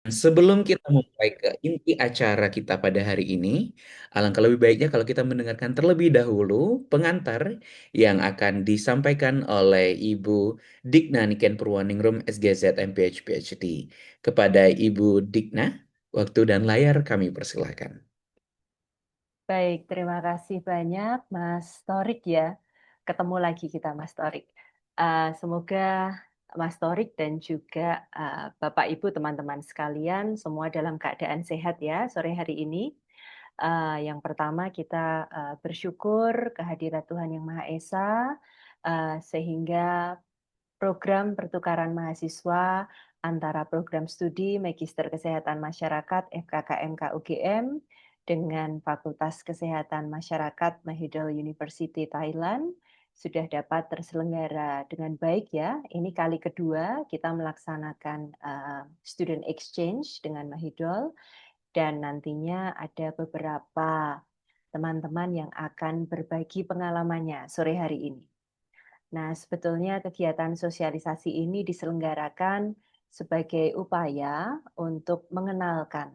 Sebelum kita mulai ke inti acara kita pada hari ini, alangkah lebih baiknya kalau kita mendengarkan terlebih dahulu pengantar yang akan disampaikan oleh Ibu Digna Niken Purwaningrum SGZ MPH PhD. Kepada Ibu Digna, waktu dan layar kami persilahkan. Baik, terima kasih banyak Mas Torik ya. Ketemu lagi kita Mas Torik. Semoga Mas Torik dan juga Bapak Ibu teman-teman sekalian semua dalam keadaan sehat ya sore hari ini. Yang pertama kita bersyukur kehadirat Tuhan Yang Maha Esa sehingga program pertukaran mahasiswa antara program studi Magister Kesehatan Masyarakat FKKMK UGM dengan Fakultas Kesehatan Masyarakat Mahidol University Thailand sudah dapat terselenggara dengan baik ya. Ini kali kedua kita melaksanakan student exchange dengan Mahidol dan nantinya ada beberapa teman-teman yang akan berbagi pengalamannya sore hari ini. Nah, sebetulnya kegiatan sosialisasi ini diselenggarakan sebagai upaya untuk mengenalkan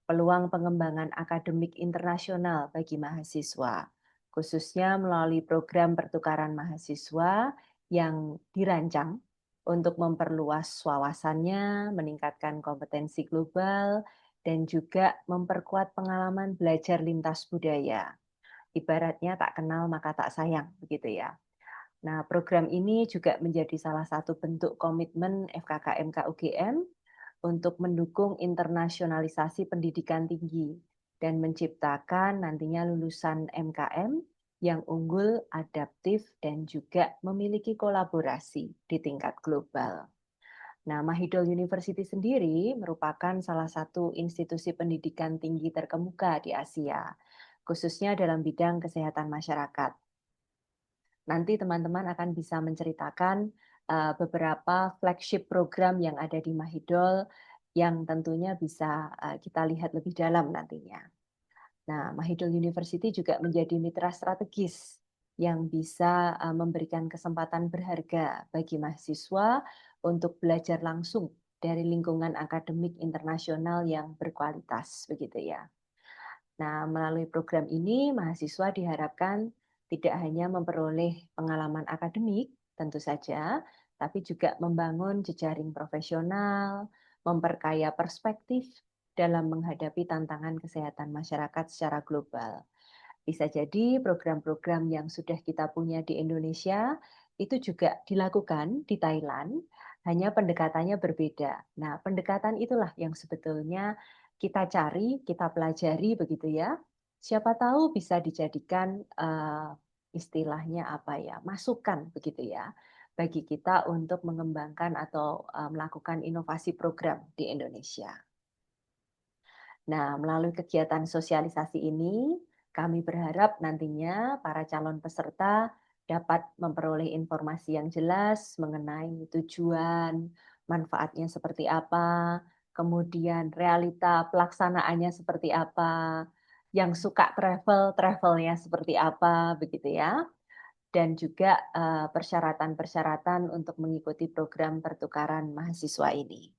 peluang pengembangan akademik internasional bagi mahasiswa, khususnya melalui program pertukaran mahasiswa yang dirancang untuk memperluas wawasannya, meningkatkan kompetensi global, dan juga memperkuat pengalaman belajar lintas budaya. Ibaratnya tak kenal maka tak sayang, begitu ya. Nah, program ini juga menjadi salah satu bentuk komitmen FKKMK UGM untuk mendukung internasionalisasi pendidikan tinggi dan menciptakan nantinya lulusan MKM yang unggul, adaptif, dan juga memiliki kolaborasi di tingkat global. Nah, Mahidol University sendiri merupakan salah satu institusi pendidikan tinggi terkemuka di Asia, khususnya dalam bidang kesehatan masyarakat. Nanti teman-teman akan bisa menceritakan beberapa flagship program yang ada di Mahidol yang tentunya bisa kita lihat lebih dalam nantinya. Nah, Mahidol University juga menjadi mitra strategis yang bisa memberikan kesempatan berharga bagi mahasiswa untuk belajar langsung dari lingkungan akademik internasional yang berkualitas, begitu ya. Nah, melalui program ini, mahasiswa diharapkan tidak hanya memperoleh pengalaman akademik, tentu saja, tapi juga membangun jejaring profesional, memperkaya perspektif dalam menghadapi tantangan kesehatan masyarakat secara global. Bisa jadi program-program yang sudah kita punya di Indonesia itu juga dilakukan di Thailand, hanya pendekatannya berbeda. Nah, pendekatan itulah yang sebetulnya kita cari, kita pelajari begitu ya. Siapa tahu bisa dijadikan istilahnya apa ya, masukan begitu ya bagi kita untuk mengembangkan atau melakukan inovasi program di Indonesia. Nah, melalui kegiatan sosialisasi ini, kami berharap nantinya para calon peserta dapat memperoleh informasi yang jelas mengenai tujuan, manfaatnya seperti apa, kemudian realita pelaksanaannya seperti apa, yang suka travel, travelnya seperti apa, begitu ya. Dan juga persyaratan-persyaratan untuk mengikuti program pertukaran mahasiswa ini.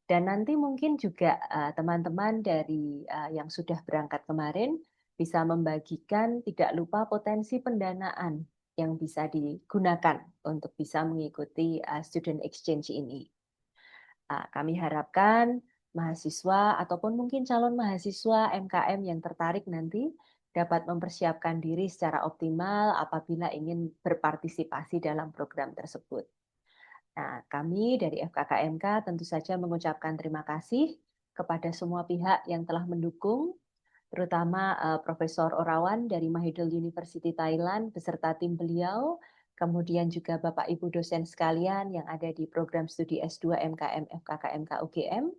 Dan nanti mungkin juga teman-teman dari yang sudah berangkat kemarin bisa membagikan tidak lupa potensi pendanaan yang bisa digunakan untuk bisa mengikuti student exchange ini. Kami harapkan mahasiswa ataupun mungkin calon mahasiswa MKM yang tertarik nanti dapat mempersiapkan diri secara optimal apabila ingin berpartisipasi dalam program tersebut. Nah, kami dari FKKMK tentu saja mengucapkan terima kasih kepada semua pihak yang telah mendukung, terutama Profesor Orawan dari Mahidol University Thailand beserta tim beliau, kemudian juga Bapak Ibu dosen sekalian yang ada di program studi S2 MKM FKKMK UGM,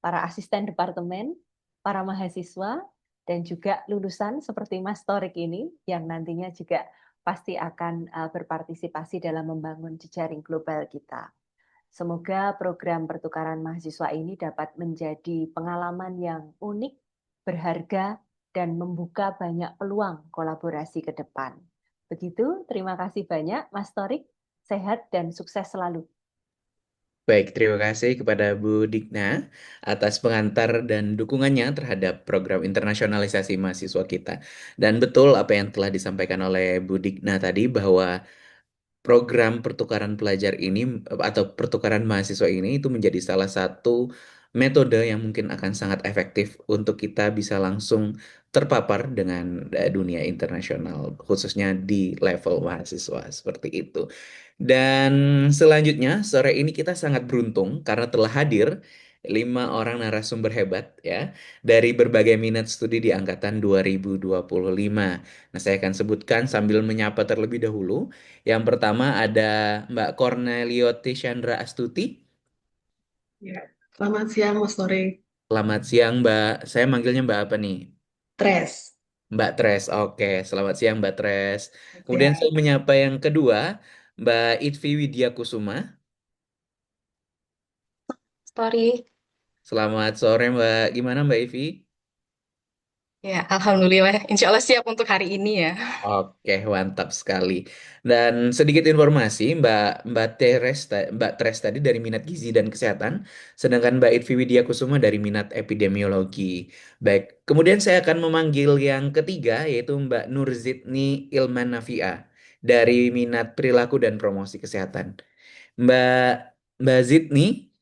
para asisten departemen, para mahasiswa, dan juga lulusan seperti Mas Torik ini yang nantinya juga pasti akan berpartisipasi dalam membangun jejaring global kita. Semoga program pertukaran mahasiswa ini dapat menjadi pengalaman yang unik, berharga, dan membuka banyak peluang kolaborasi ke depan. Begitu, terima kasih banyak Mas Torik, sehat dan sukses selalu. Baik, terima kasih kepada Bu Digna atas pengantar dan dukungannya terhadap program internasionalisasi mahasiswa kita. Dan betul apa yang telah disampaikan oleh Bu Digna tadi bahwa program pertukaran pelajar ini atau pertukaran mahasiswa ini itu menjadi salah satu metode yang mungkin akan sangat efektif untuk kita bisa langsung terpapar dengan dunia internasional, khususnya di level mahasiswa seperti itu. Dan selanjutnya, sore ini kita sangat beruntung karena telah hadir 5 orang narasumber hebat ya dari berbagai minat studi di angkatan 2025. Nah, saya akan sebutkan sambil menyapa terlebih dahulu. Yang pertama ada Mbak Corneliotti Chandra Astuti. Ya, selamat siang Mas Tore. Selamat siang Mbak. Saya manggilnya Mbak apa nih? Tres. Mbak Tres. Oke, selamat siang Mbak Tres. Kemudian Ya, saya menyapa yang kedua, Mbak Itvi Widya Kusuma. Story. Selamat sore Mbak. Gimana Mbak Ivi? Ya, Alhamdulillah. Insya Allah siap untuk hari ini ya. Oke, mantap sekali. Dan sedikit informasi, Mbak Mbak Tres tadi dari minat gizi dan kesehatan, sedangkan Mbak Itvi Widya Kusuma dari minat epidemiologi. Baik, kemudian saya akan memanggil yang ketiga, yaitu Mbak Nurzitni Ilman Nafia dari minat perilaku dan promosi kesehatan. Mbak Mbak Zidni,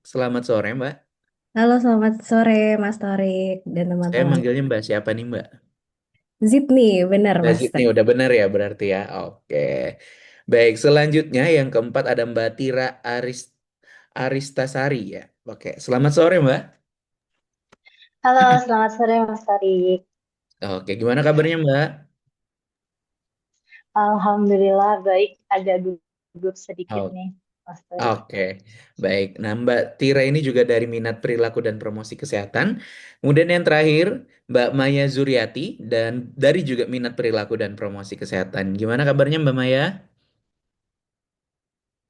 selamat sore Mbak. Halo, selamat sore Mas Torik dan Saya teman-teman. manggilnya Mbak siapa nih Mbak? Zidni, benar Mbak Mas. Zidni udah benar ya berarti ya. Oke. Baik, selanjutnya yang keempat ada Mbak Tira Aristasari ya. Oke, selamat sore Mbak. Halo, selamat sore Mas Tarik. Oke, gimana kabarnya Mbak? Alhamdulillah baik, agak gugup sedikit Oh, nih Mas Tarik. oke, baik. Nah, Mbak Tira ini juga dari minat perilaku dan promosi kesehatan. Kemudian yang terakhir, Mbak Maya Zuriati dan dari juga minat perilaku dan promosi kesehatan. Gimana kabarnya Mbak Maya?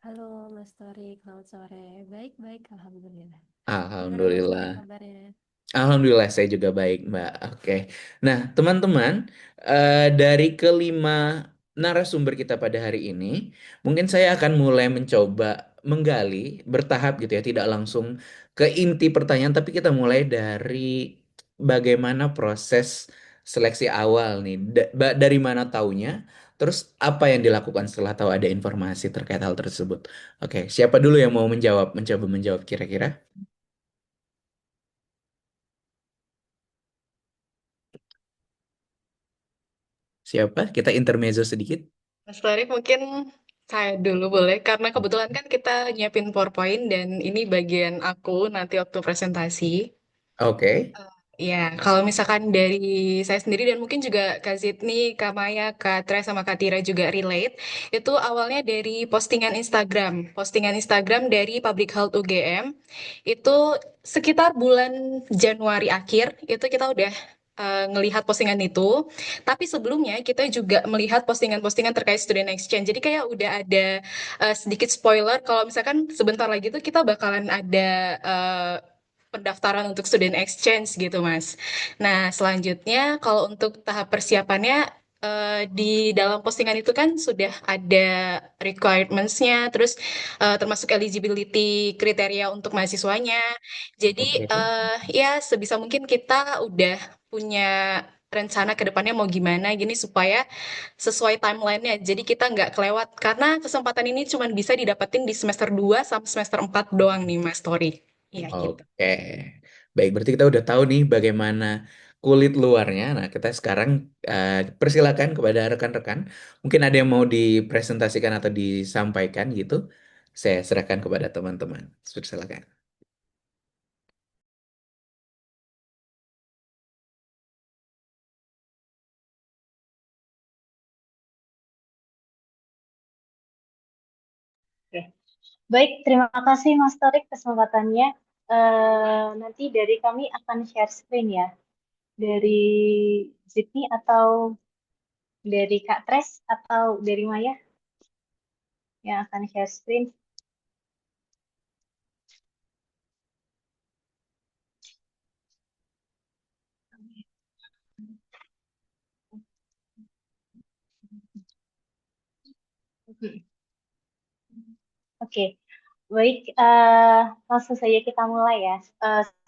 Halo Mas Torik, selamat sore. Baik-baik, Alhamdulillah. Gimana Mas Torik Alhamdulillah. kabarnya? Alhamdulillah saya juga baik, Mbak. Oke. Nah, teman-teman, dari kelima narasumber kita pada hari ini, mungkin saya akan mulai mencoba menggali bertahap gitu ya, tidak langsung ke inti pertanyaan, tapi kita mulai dari bagaimana proses seleksi awal nih. Dari mana taunya, terus apa yang dilakukan setelah tahu ada informasi terkait hal tersebut. Oke, siapa dulu yang mau mencoba menjawab kira-kira? Siapa? Kita intermezzo sedikit. Mas Story mungkin saya dulu boleh, karena kebetulan kan kita nyiapin PowerPoint dan ini bagian aku nanti waktu presentasi. Oke, Ya, kalau misalkan dari saya sendiri dan mungkin juga Kak Zidni, Kak Maya, Kak Tre, sama Kak Tira juga relate, itu awalnya dari postingan Instagram. Postingan Instagram dari Public Health UGM, itu sekitar bulan Januari akhir, itu kita udah ngelihat postingan itu. Tapi sebelumnya kita juga melihat postingan-postingan terkait student exchange. Jadi kayak udah ada sedikit spoiler kalau misalkan sebentar lagi tuh kita bakalan ada pendaftaran untuk student exchange gitu, Mas. Nah, selanjutnya kalau untuk tahap persiapannya di dalam postingan itu kan sudah ada requirements-nya, terus termasuk eligibility kriteria untuk mahasiswanya. Jadi oke, ya sebisa mungkin kita udah punya rencana ke depannya mau gimana gini supaya sesuai timelinenya. Jadi kita nggak kelewat karena kesempatan ini cuma bisa didapetin di semester 2 sampai semester 4 doang nih, Mas Tori. Iya gitu. oke. Baik, berarti kita udah tahu nih bagaimana kulit luarnya. Nah, kita sekarang persilakan kepada rekan-rekan. Mungkin ada yang mau dipresentasikan atau disampaikan gitu. Saya serahkan kepada teman-teman. Silakan. Oke. Baik, terima kasih Mas Tarik kesempatannya. Nanti dari kami akan share screen ya. Dari Zidni atau dari Kak Tres atau dari Maya yang akan share screen. Oke. Baik, langsung saja kita mulai ya.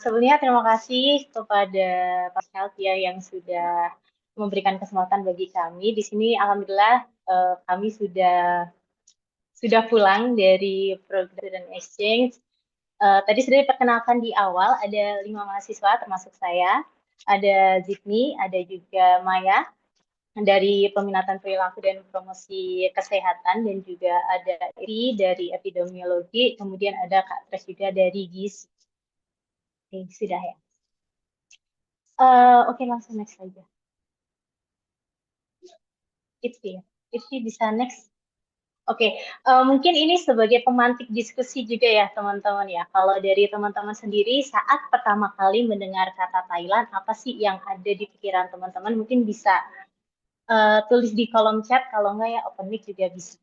Sebelumnya terima kasih kepada Pak Health ya yang sudah memberikan kesempatan bagi kami. Di sini alhamdulillah kami sudah pulang dari program student exchange. Tadi sudah diperkenalkan di awal, ada 5 mahasiswa termasuk saya, ada Zidni, ada juga Maya dari peminatan perilaku dan promosi kesehatan, dan juga ada Iri dari epidemiologi, kemudian ada Kak Tres juga dari GIS. Oke, sudah ya. Oke, langsung next saja. Itfi bisa next. Oke, mungkin ini sebagai pemantik diskusi juga ya teman-teman ya. Kalau dari teman-teman sendiri saat pertama kali mendengar kata Thailand, apa sih yang ada di pikiran teman-teman? Mungkin bisa tulis di kolom chat, kalau enggak ya open mic juga bisa.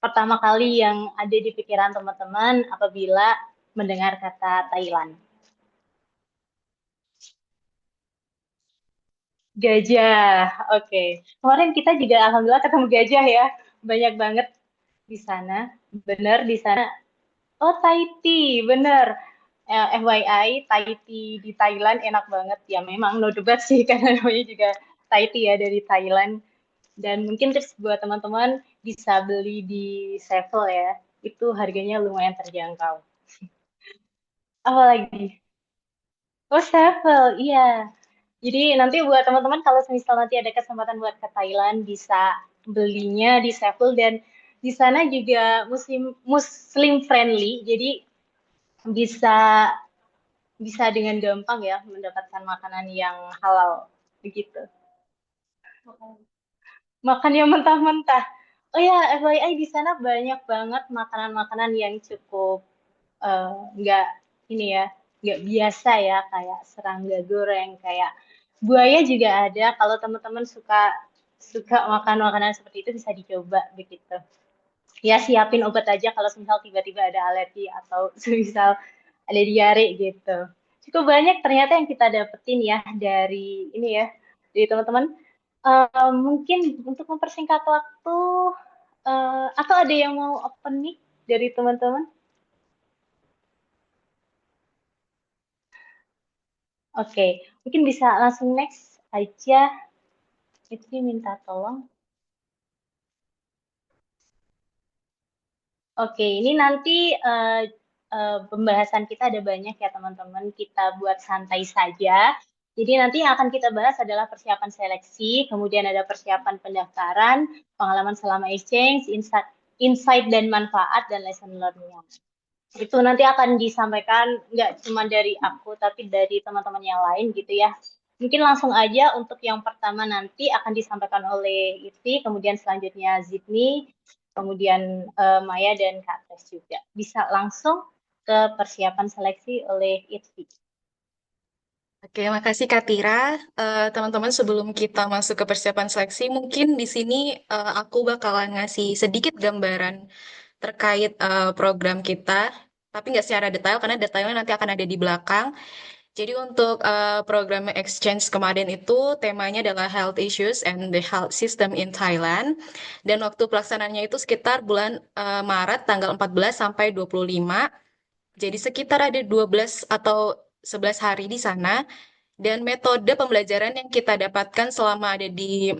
Pertama kali yang ada di pikiran teman-teman apabila mendengar kata Thailand. Gajah, oke. Kemarin kita juga alhamdulillah ketemu gajah ya. Banyak banget di sana. Bener di sana. Oh, Thai tea, bener. FYI, Thai tea di Thailand enak banget. Ya memang no debat sih, karena namanya juga Thai tea ya dari Thailand. Dan mungkin tips buat teman-teman bisa beli di Sevel ya. Itu harganya lumayan terjangkau. Apalagi? Oh, Sevel, iya. Jadi nanti buat teman-teman kalau misal nanti ada kesempatan buat ke Thailand bisa belinya di Sevel, dan di sana juga muslim friendly. Jadi bisa bisa dengan gampang ya mendapatkan makanan yang halal begitu. Makan yang mentah-mentah. Oh ya, FYI di sana banyak banget makanan-makanan yang cukup nggak ini ya, nggak biasa ya, kayak serangga goreng, kayak buaya juga ada. Kalau teman-teman suka suka makan makanan seperti itu bisa dicoba begitu. Ya siapin obat aja kalau misal tiba-tiba ada alergi atau misal ada diare gitu. Cukup banyak ternyata yang kita dapetin ya dari ini ya, dari teman-teman. Mungkin untuk mempersingkat waktu, atau ada yang mau open nih dari teman-teman? Oke, mungkin bisa langsung next aja. Fitri minta tolong. Oke, ini nanti pembahasan kita ada banyak ya teman-teman. Kita buat santai saja. Jadi nanti yang akan kita bahas adalah persiapan seleksi, kemudian ada persiapan pendaftaran, pengalaman selama exchange, insight dan manfaat, dan lesson learning. Itu nanti akan disampaikan nggak cuma dari aku, tapi dari teman-teman yang lain gitu ya. Mungkin langsung aja untuk yang pertama nanti akan disampaikan oleh Ivi, kemudian selanjutnya Zidni, kemudian Maya dan Kak Tes juga. Bisa langsung ke persiapan seleksi oleh Ivi. Oke, makasih Kak Tira. Teman-teman, sebelum kita masuk ke persiapan seleksi, mungkin di sini aku bakalan ngasih sedikit gambaran terkait program kita, tapi nggak secara detail karena detailnya nanti akan ada di belakang. Jadi untuk program exchange kemarin itu temanya adalah Health Issues and the Health System in Thailand. Dan waktu pelaksanaannya itu sekitar bulan Maret tanggal 14 sampai 25. Jadi sekitar ada 12 atau 11 hari di sana. Dan metode pembelajaran yang kita dapatkan selama ada di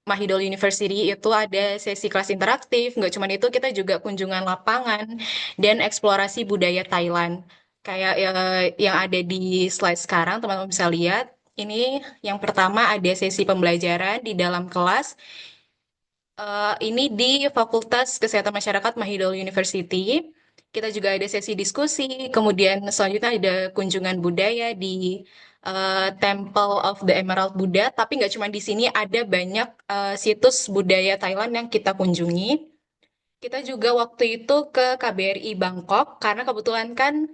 Mahidol University itu ada sesi kelas interaktif. Nggak cuma itu, kita juga kunjungan lapangan dan eksplorasi budaya Thailand. Kayak yang ada di slide sekarang, teman-teman bisa lihat. Ini yang pertama ada sesi pembelajaran di dalam kelas. Ini di Fakultas Kesehatan Masyarakat Mahidol University. Kita juga ada sesi diskusi, kemudian selanjutnya ada kunjungan budaya di Temple of the Emerald Buddha. Tapi nggak cuma di sini, ada banyak situs budaya Thailand yang kita kunjungi. Kita juga waktu itu ke KBRI Bangkok, karena kebetulan kan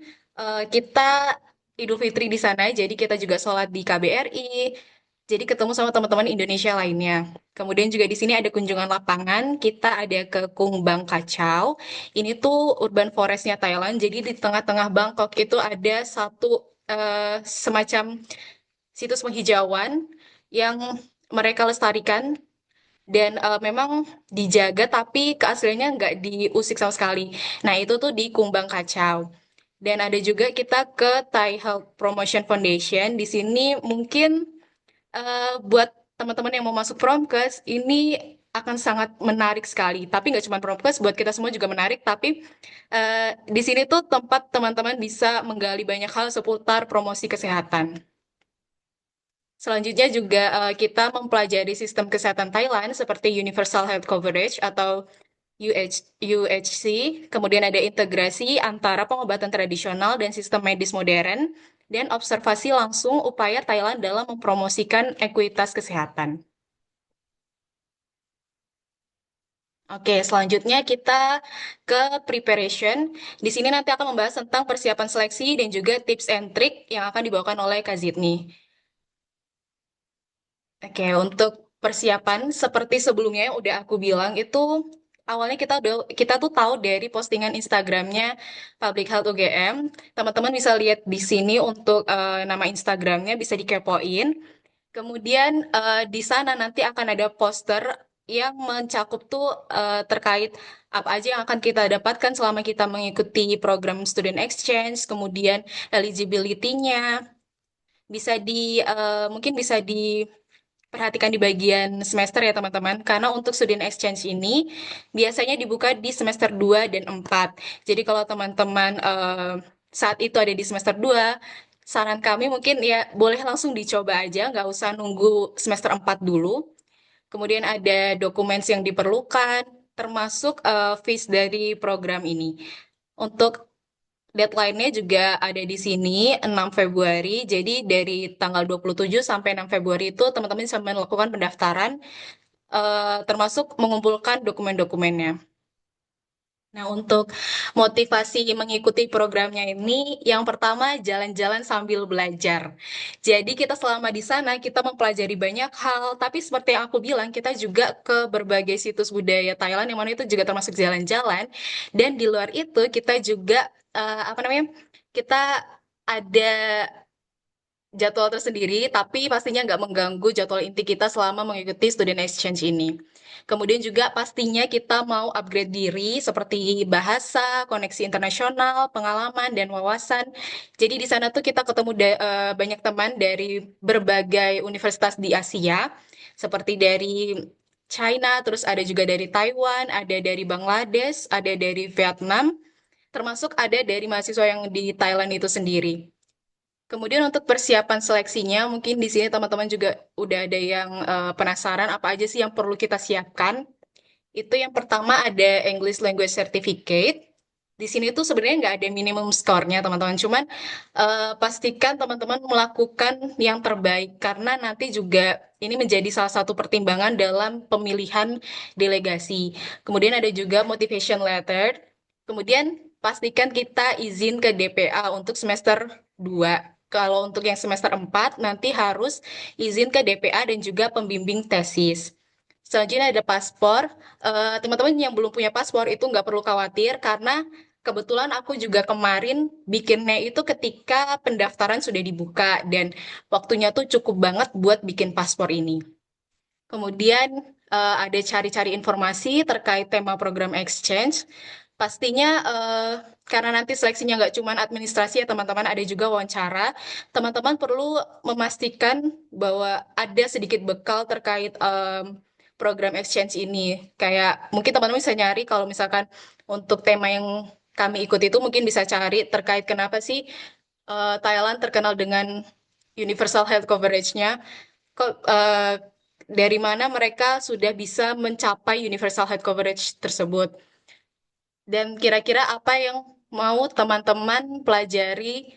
kita Idul Fitri di sana, jadi kita juga sholat di KBRI. Jadi ketemu sama teman-teman Indonesia lainnya. Kemudian juga di sini ada kunjungan lapangan. Kita ada ke Kung Bang Kachau. Ini tuh urban forestnya Thailand. Jadi di tengah-tengah Bangkok itu ada satu semacam situs penghijauan yang mereka lestarikan. dan memang dijaga tapi keasliannya nggak diusik sama sekali. Nah, itu tuh di Kumbang Kacau. Dan ada juga kita ke Thai Health Promotion Foundation. Di sini mungkin buat teman-teman yang mau masuk Promkes, ini akan sangat menarik sekali. Tapi nggak cuma Promkes, buat kita semua juga menarik. Tapi di sini tuh tempat teman-teman bisa menggali banyak hal seputar promosi kesehatan. Selanjutnya juga kita mempelajari sistem kesehatan Thailand seperti Universal Health Coverage atau UHC, kemudian ada integrasi antara pengobatan tradisional dan sistem medis modern, dan observasi langsung upaya Thailand dalam mempromosikan ekuitas kesehatan. Oke, selanjutnya kita ke preparation. Di sini nanti akan membahas tentang persiapan seleksi dan juga tips and trick yang akan dibawakan oleh Kak Zidni. Oke, untuk persiapan seperti sebelumnya yang udah aku bilang itu awalnya kita tuh tahu dari postingan Instagramnya Public Health UGM. Teman-teman bisa lihat di sini untuk nama Instagramnya bisa dikepoin. Kemudian di sana nanti akan ada poster yang mencakup tuh terkait apa aja yang akan kita dapatkan selama kita mengikuti program student exchange, kemudian eligibility-nya bisa mungkin bisa diperhatikan di bagian semester ya teman-teman, karena untuk student exchange ini biasanya dibuka di semester 2 dan 4. Jadi kalau teman-teman saat itu ada di semester 2, saran kami mungkin ya boleh langsung dicoba aja, nggak usah nunggu semester 4 dulu. Kemudian ada dokumen yang diperlukan, termasuk fees dari program ini. Untuk deadline-nya juga ada di sini 6 Februari. Jadi dari tanggal 27 sampai 6 Februari itu teman-teman bisa melakukan pendaftaran termasuk mengumpulkan dokumen-dokumennya. Nah, untuk motivasi mengikuti programnya ini, yang pertama jalan-jalan sambil belajar. Jadi kita selama di sana kita mempelajari banyak hal, tapi seperti yang aku bilang, kita juga ke berbagai situs budaya Thailand yang mana itu juga termasuk jalan-jalan. Dan di luar itu kita juga apa namanya? Kita ada jadwal tersendiri, tapi pastinya nggak mengganggu jadwal inti kita selama mengikuti student exchange ini. Kemudian juga pastinya kita mau upgrade diri seperti bahasa, koneksi internasional, pengalaman, dan wawasan. Jadi di sana tuh kita ketemu banyak teman dari berbagai universitas di Asia, seperti dari China, terus ada juga dari Taiwan, ada dari Bangladesh, ada dari Vietnam, termasuk ada dari mahasiswa yang di Thailand itu sendiri. Kemudian untuk persiapan seleksinya, mungkin di sini teman-teman juga udah ada yang penasaran apa aja sih yang perlu kita siapkan. Itu yang pertama ada English Language Certificate. Di sini tuh sebenarnya nggak ada minimum skornya teman-teman. Cuman pastikan teman-teman melakukan yang terbaik karena nanti juga ini menjadi salah satu pertimbangan dalam pemilihan delegasi. Kemudian ada juga motivation letter. Kemudian pastikan kita izin ke DPA untuk semester 2. Kalau untuk yang semester 4 nanti harus izin ke DPA dan juga pembimbing tesis. Selanjutnya ada paspor. Teman-teman yang belum punya paspor itu nggak perlu khawatir karena kebetulan aku juga kemarin bikinnya itu ketika pendaftaran sudah dibuka dan waktunya tuh cukup banget buat bikin paspor ini. Kemudian ada cari-cari informasi terkait tema program exchange. Pastinya karena nanti seleksinya nggak cuma administrasi ya teman-teman, ada juga wawancara. Teman-teman perlu memastikan bahwa ada sedikit bekal terkait program exchange ini. Kayak mungkin teman-teman bisa nyari kalau misalkan untuk tema yang kami ikut itu mungkin bisa cari terkait kenapa sih Thailand terkenal dengan universal health coverage-nya. Dari mana mereka sudah bisa mencapai universal health coverage tersebut. Dan kira-kira apa yang mau teman-teman pelajari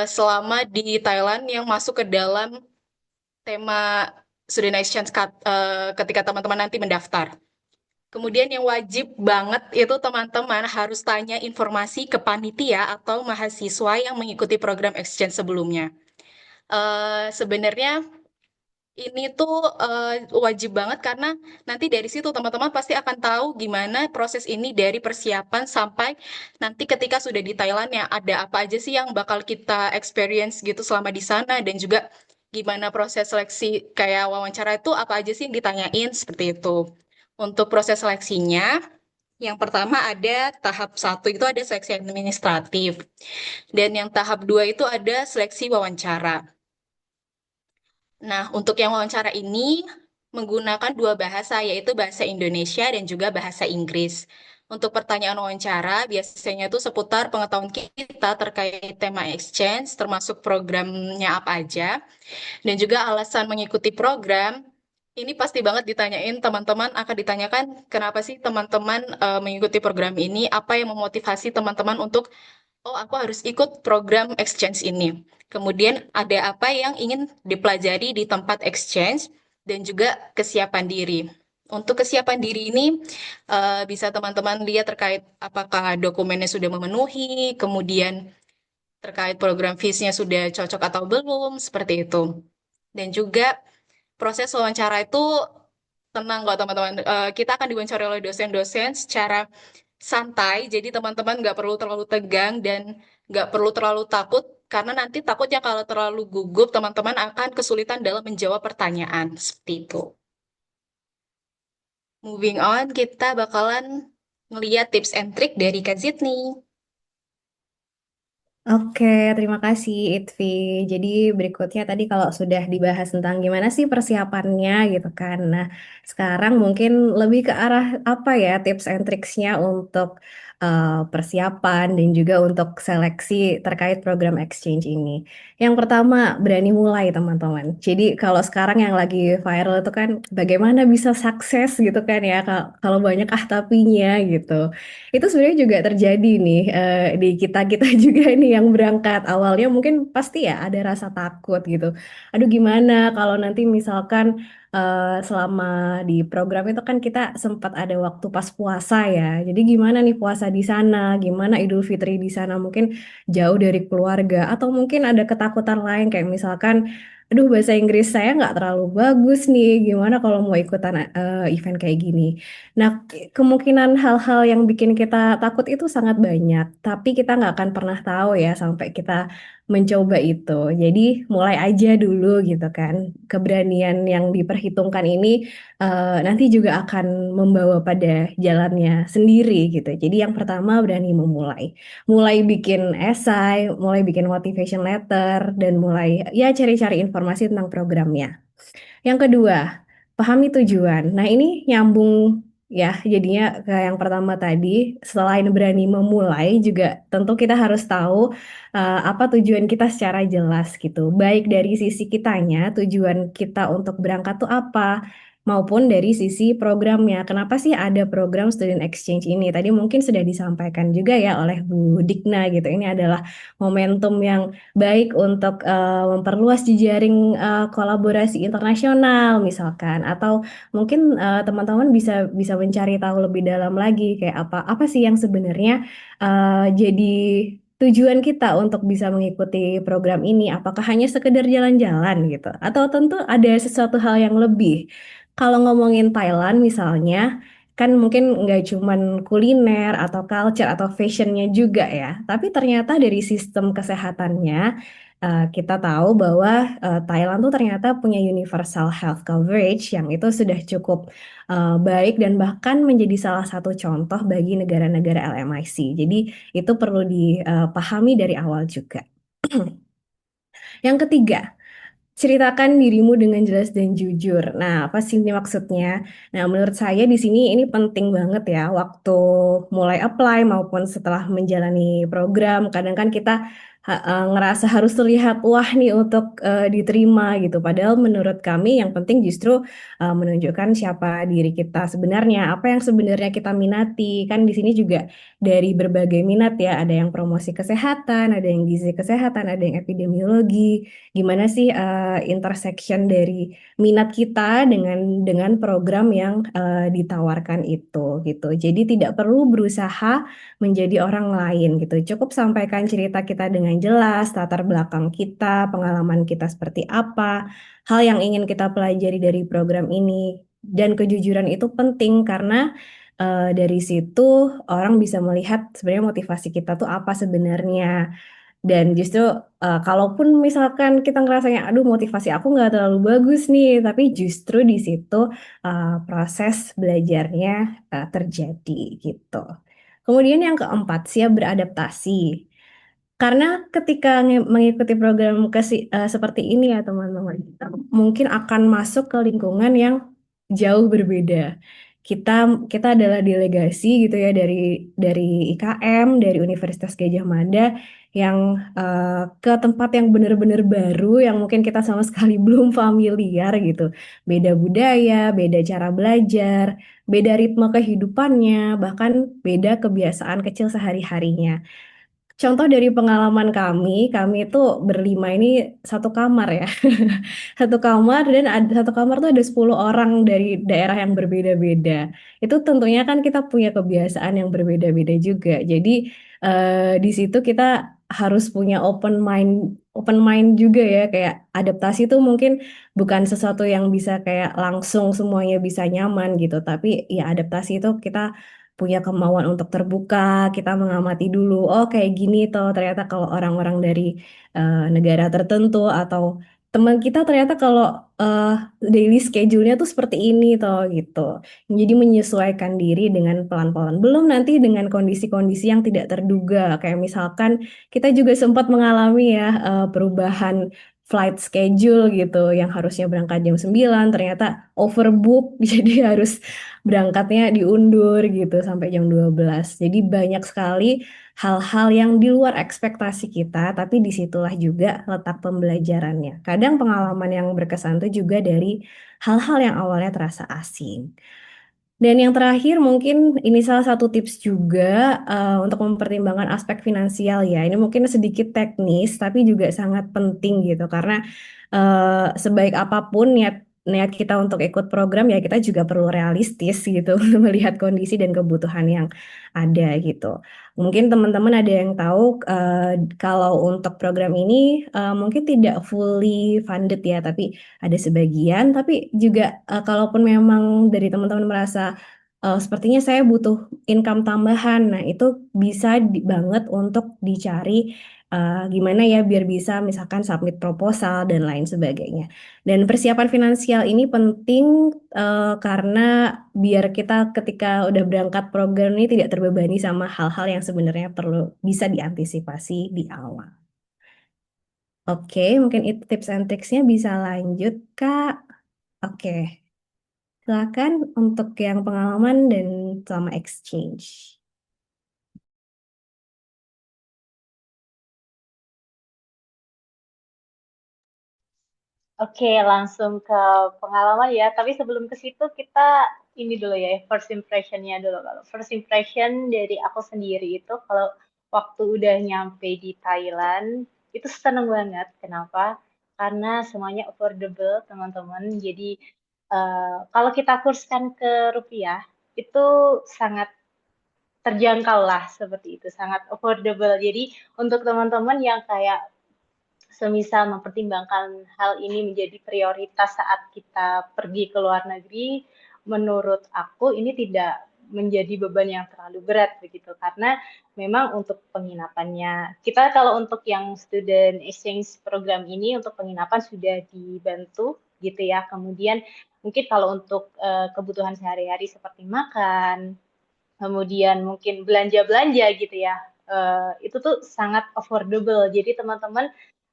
selama di Thailand yang masuk ke dalam tema student exchange ketika teman-teman nanti mendaftar. Kemudian yang wajib banget itu teman-teman harus tanya informasi ke panitia atau mahasiswa yang mengikuti program exchange sebelumnya. Sebenarnya ini tuh wajib banget karena nanti dari situ teman-teman pasti akan tahu gimana proses ini dari persiapan sampai nanti ketika sudah di Thailand ya ada apa aja sih yang bakal kita experience gitu selama di sana dan juga gimana proses seleksi kayak wawancara itu apa aja sih yang ditanyain seperti itu. Untuk proses seleksinya, yang pertama ada tahap 1 itu ada seleksi administratif. Dan yang tahap 2 itu ada seleksi wawancara. Nah, untuk yang wawancara ini menggunakan dua bahasa, yaitu bahasa Indonesia dan juga bahasa Inggris. Untuk pertanyaan wawancara, biasanya itu seputar pengetahuan kita terkait tema exchange, termasuk programnya apa aja, dan juga alasan mengikuti program. Ini pasti banget ditanyain teman-teman, akan ditanyakan kenapa sih teman-teman mengikuti program ini, apa yang memotivasi teman-teman untuk oh, aku harus ikut program exchange ini. Kemudian ada apa yang ingin dipelajari di tempat exchange dan juga kesiapan diri. Untuk kesiapan diri ini bisa teman-teman lihat terkait apakah dokumennya sudah memenuhi, kemudian terkait program fees-nya sudah cocok atau belum, seperti itu. Dan juga proses wawancara itu tenang kok teman-teman. Kita akan diwawancarai oleh dosen-dosen secara santai, jadi teman-teman nggak perlu terlalu tegang dan nggak perlu terlalu takut, karena nanti takutnya kalau terlalu gugup, teman-teman akan kesulitan dalam menjawab pertanyaan. Seperti itu. Moving on, kita bakalan ngeliat tips and trick dari Kak Zidni. Oke, terima kasih Itvi. Jadi berikutnya tadi kalau sudah dibahas tentang gimana sih persiapannya gitu kan. Nah, sekarang mungkin lebih ke arah apa ya tips and tricksnya untuk persiapan dan juga untuk seleksi terkait program exchange ini. Yang pertama, berani mulai teman-teman. Jadi kalau sekarang yang lagi viral itu kan bagaimana bisa sukses gitu kan ya kalau banyak tapinya gitu. Itu sebenarnya juga terjadi nih di kita-kita juga nih yang berangkat. Awalnya mungkin pasti ya ada rasa takut gitu. Aduh gimana kalau nanti misalkan selama di program itu kan kita sempat ada waktu pas puasa ya. Jadi gimana nih puasa di sana? Gimana Idul Fitri di sana? Mungkin jauh dari keluarga atau mungkin ada ketakutan lain kayak misalkan aduh bahasa Inggris saya nggak terlalu bagus nih. Gimana kalau mau ikutan event kayak gini? Nah, kemungkinan hal-hal yang bikin kita takut itu sangat banyak, tapi kita nggak akan pernah tahu ya sampai kita mencoba itu. Jadi mulai aja dulu gitu kan. Keberanian yang diperhitungkan ini nanti juga akan membawa pada jalannya sendiri gitu. Jadi yang pertama berani memulai. Mulai bikin esai, mulai bikin motivation letter, dan mulai ya cari-cari informasi tentang programnya. Yang kedua, pahami tujuan. Nah, ini nyambung ya, jadinya ke yang pertama tadi, selain berani memulai, juga tentu kita harus tahu apa tujuan kita secara jelas gitu. Baik dari sisi kitanya, tujuan kita untuk berangkat tuh apa, maupun dari sisi programnya. Kenapa sih ada program student exchange ini? Tadi mungkin sudah disampaikan juga ya oleh Bu Dikna gitu. Ini adalah momentum yang baik untuk memperluas jejaring kolaborasi internasional misalkan atau mungkin teman-teman bisa bisa mencari tahu lebih dalam lagi kayak apa apa sih yang sebenarnya jadi tujuan kita untuk bisa mengikuti program ini apakah hanya sekedar jalan-jalan gitu atau tentu ada sesuatu hal yang lebih. Kalau ngomongin Thailand misalnya kan mungkin nggak cuman kuliner atau culture atau fashionnya juga ya, tapi ternyata dari sistem kesehatannya kita tahu bahwa Thailand tuh ternyata punya universal health coverage yang itu sudah cukup baik dan bahkan menjadi salah satu contoh bagi negara-negara LMIC. Jadi itu perlu dipahami dari awal juga. Yang ketiga, ceritakan dirimu dengan jelas dan jujur. Nah, apa sih ini maksudnya? Nah, menurut saya di sini ini penting banget ya waktu mulai apply maupun setelah menjalani program. Kadang kan kita ngerasa harus terlihat wah nih untuk diterima gitu. Padahal menurut kami yang penting justru menunjukkan siapa diri kita sebenarnya, apa yang sebenarnya kita minati. Kan di sini juga dari berbagai minat ya, ada yang promosi kesehatan, ada yang gizi kesehatan, ada yang epidemiologi. Gimana sih intersection dari minat kita dengan program yang ditawarkan itu gitu. Jadi tidak perlu berusaha menjadi orang lain gitu. Cukup sampaikan cerita kita dengan jelas, latar belakang kita, pengalaman kita seperti apa, hal yang ingin kita pelajari dari program ini. Dan kejujuran itu penting karena dari situ orang bisa melihat sebenarnya motivasi kita tuh apa sebenarnya. Dan justru kalaupun misalkan kita ngerasanya, aduh motivasi aku nggak terlalu bagus nih, tapi justru di situ proses belajarnya terjadi gitu. Kemudian yang keempat, siap beradaptasi. Karena ketika mengikuti program seperti ini ya teman-teman, kita mungkin akan masuk ke lingkungan yang jauh berbeda. Kita kita adalah delegasi gitu ya dari IKM, dari Universitas Gadjah Mada yang ke tempat yang benar-benar baru yang mungkin kita sama sekali belum familiar gitu. Beda budaya, beda cara belajar, beda ritme kehidupannya, bahkan beda kebiasaan kecil sehari-harinya. Contoh dari pengalaman kami itu berlima ini satu kamar ya. Satu kamar dan satu kamar tuh ada 10 orang dari daerah yang berbeda-beda. Itu tentunya kan kita punya kebiasaan yang berbeda-beda juga. Jadi di situ kita harus punya open mind juga ya, kayak adaptasi itu mungkin bukan sesuatu yang bisa kayak langsung semuanya bisa nyaman gitu, tapi ya adaptasi itu kita punya kemauan untuk terbuka, kita mengamati dulu, oh kayak gini toh ternyata kalau orang-orang dari negara tertentu atau teman kita ternyata kalau eh, daily schedule-nya tuh seperti ini toh gitu. Jadi menyesuaikan diri dengan pelan-pelan. Belum nanti dengan kondisi-kondisi yang tidak terduga, kayak misalkan kita juga sempat mengalami ya perubahan flight schedule gitu yang harusnya berangkat jam 9 ternyata overbook jadi harus berangkatnya diundur gitu sampai jam 12. Jadi banyak sekali hal-hal yang di luar ekspektasi kita, tapi disitulah juga letak pembelajarannya. Kadang pengalaman yang berkesan itu juga dari hal-hal yang awalnya terasa asing. Dan yang terakhir mungkin ini salah satu tips juga untuk mempertimbangkan aspek finansial ya. Ini mungkin sedikit teknis tapi juga sangat penting gitu karena sebaik apapun niat kita untuk ikut program ya kita juga perlu realistis gitu melihat kondisi dan kebutuhan yang ada gitu. Mungkin teman-teman ada yang tahu kalau untuk program ini mungkin tidak fully funded ya, tapi ada sebagian. Tapi juga kalaupun memang dari teman-teman merasa sepertinya saya butuh income tambahan, nah itu bisa banget untuk dicari gimana ya biar bisa misalkan submit proposal dan lain sebagainya. Dan persiapan finansial ini penting karena biar kita ketika udah berangkat program ini tidak terbebani sama hal-hal yang sebenarnya perlu bisa diantisipasi di awal. Oke, mungkin itu tips and tricksnya bisa lanjut, Kak. Oke, silakan untuk yang pengalaman dan selama exchange. Oke, langsung ke pengalaman ya. Tapi sebelum ke situ kita ini dulu ya, first impression-nya dulu. Kalau first impression dari aku sendiri itu kalau waktu udah nyampe di Thailand itu seneng banget. Kenapa? Karena semuanya affordable, teman-teman. Jadi kalau kita kurskan ke rupiah itu sangat terjangkau lah seperti itu, sangat affordable. Jadi untuk teman-teman yang kayak semisal mempertimbangkan hal ini menjadi prioritas saat kita pergi ke luar negeri, menurut aku ini tidak menjadi beban yang terlalu berat begitu karena memang untuk penginapannya kita kalau untuk yang student exchange program ini untuk penginapan sudah dibantu gitu ya kemudian mungkin kalau untuk kebutuhan sehari-hari seperti makan kemudian mungkin belanja-belanja gitu ya itu tuh sangat affordable jadi teman-teman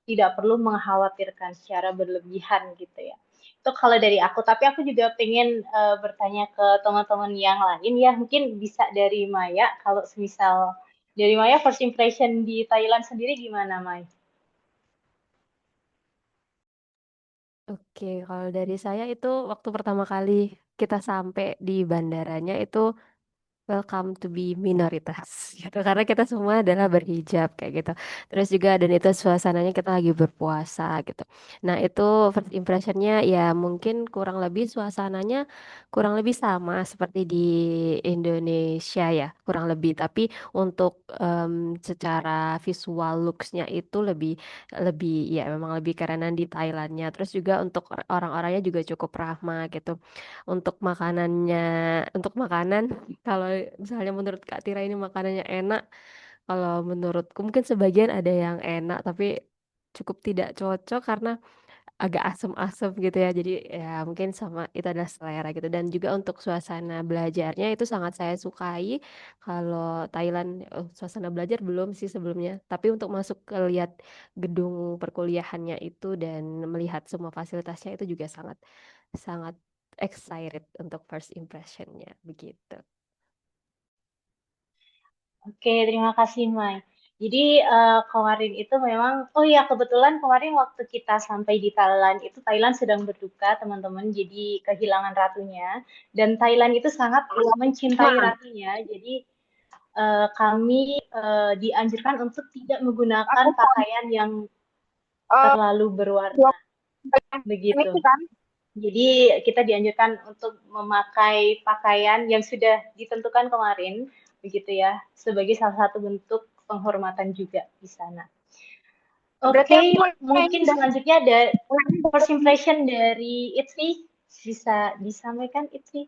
tidak perlu mengkhawatirkan secara berlebihan gitu ya itu kalau dari aku tapi aku juga pengen bertanya ke teman-teman yang lain ya mungkin bisa dari Maya kalau semisal dari Maya first impression di Thailand sendiri gimana Maya? Oke, kalau dari saya itu waktu pertama kali kita sampai di bandaranya itu welcome to be minoritas gitu karena kita semua adalah berhijab kayak gitu terus juga dan itu suasananya kita lagi berpuasa gitu nah itu first impressionnya ya mungkin kurang lebih suasananya kurang lebih sama seperti di Indonesia ya kurang lebih tapi untuk secara visual looksnya itu lebih lebih ya memang lebih kerenan di Thailandnya terus juga untuk orang-orangnya juga cukup ramah gitu untuk makanannya untuk makanan kalau misalnya menurut Kak Tira ini makanannya enak, Kalau menurutku mungkin sebagian ada yang enak, tapi cukup tidak cocok karena agak asem-asem gitu ya. Jadi ya mungkin sama itu adalah selera gitu. Dan juga untuk suasana belajarnya itu sangat saya sukai. Kalau Thailand, suasana belajar belum sih sebelumnya. Tapi untuk masuk ke lihat gedung perkuliahannya itu dan melihat semua fasilitasnya itu juga sangat sangat excited untuk first impressionnya begitu. Oke, terima kasih, Mai. Jadi kemarin itu memang, oh ya kebetulan kemarin waktu kita sampai di Thailand itu Thailand sedang berduka teman-teman, jadi kehilangan ratunya. Dan Thailand itu sangat mencintai ratunya, jadi kami dianjurkan untuk tidak menggunakan pakaian yang terlalu berwarna, begitu. Jadi kita dianjurkan untuk memakai pakaian yang sudah ditentukan kemarin, begitu ya, sebagai salah satu bentuk penghormatan juga di sana. Oke, mungkin selanjutnya ada first impression dari Itfi, bisa disampaikan Itfi?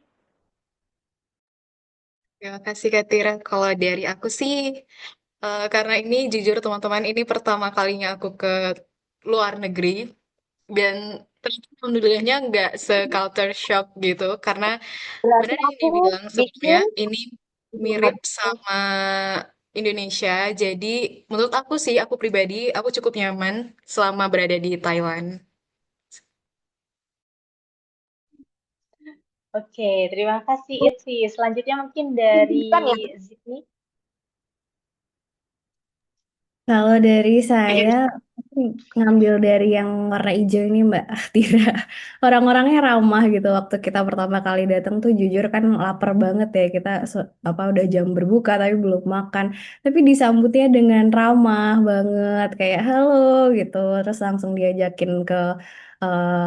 Terima kasih Kak Tira. Kalau dari aku sih, karena ini jujur teman-teman, ini pertama kalinya aku ke luar negeri. Dan ternyata alhamdulillahnya nggak se-culture shock gitu. Karena Berarti benar yang aku dibilang sebelumnya, bikin ini mirip sama Indonesia. Jadi menurut aku sih, aku pribadi, aku cukup nyaman selama berada di Thailand. Oke, terima kasih Itfi. Selanjutnya mungkin dari Zidni. Kalau dari saya ngambil dari yang warna hijau ini Mbak Tira. Orang-orangnya ramah gitu. Waktu kita pertama kali datang tuh jujur kan lapar banget ya. Kita apa udah jam berbuka tapi belum makan. Tapi disambutnya dengan ramah banget kayak halo gitu. Terus langsung diajakin ke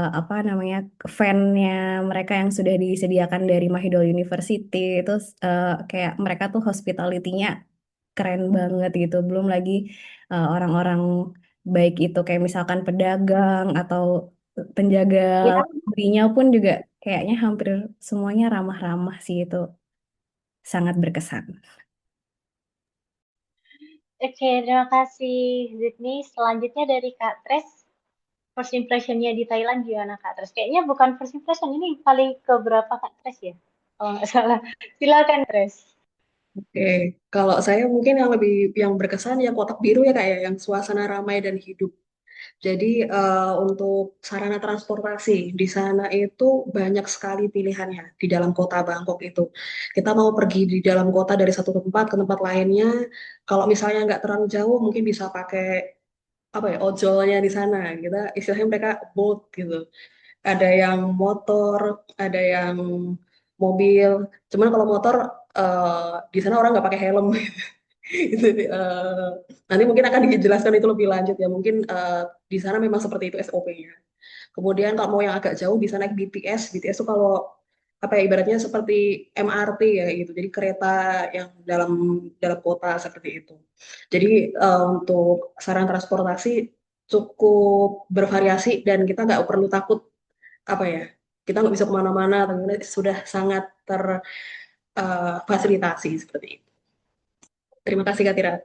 apa namanya fan-nya mereka yang sudah disediakan dari Mahidol University. Terus kayak mereka tuh hospitality-nya keren banget gitu. Belum lagi orang-orang baik itu kayak misalkan pedagang atau penjaga laundrynya pun juga kayaknya hampir semuanya ramah-ramah sih itu sangat berkesan. Oke, terima kasih Zidni. Selanjutnya dari Kak Tres. First impression-nya di Thailand gimana Kak Tres? Kayaknya bukan first impression, ini paling keberapa Kak Tres ya? Kalau nggak salah. Silakan Tres. Oke, kalau saya mungkin yang berkesan ya kotak biru ya kayak yang suasana ramai dan hidup. Jadi untuk sarana transportasi di sana itu banyak sekali pilihannya di dalam kota Bangkok itu. Kita mau pergi di dalam kota dari satu tempat ke tempat lainnya, kalau misalnya nggak terlalu jauh mungkin bisa pakai apa ya ojolnya di sana. Kita istilahnya mereka boat gitu. Ada yang motor, ada yang mobil. Cuman kalau motor di sana orang nggak pakai helm. Itu nanti mungkin akan dijelaskan itu lebih lanjut ya. Mungkin di sana memang seperti itu SOP-nya. Kemudian kalau mau yang agak jauh bisa naik BTS. BTS itu kalau apa ya ibaratnya seperti MRT ya gitu. Jadi kereta yang dalam dalam kota seperti itu. Jadi untuk sarana transportasi cukup bervariasi dan kita nggak perlu takut apa ya kita nggak bisa kemana-mana karena sudah sangat terfasilitasi seperti itu. Terima kasih Kak Tira.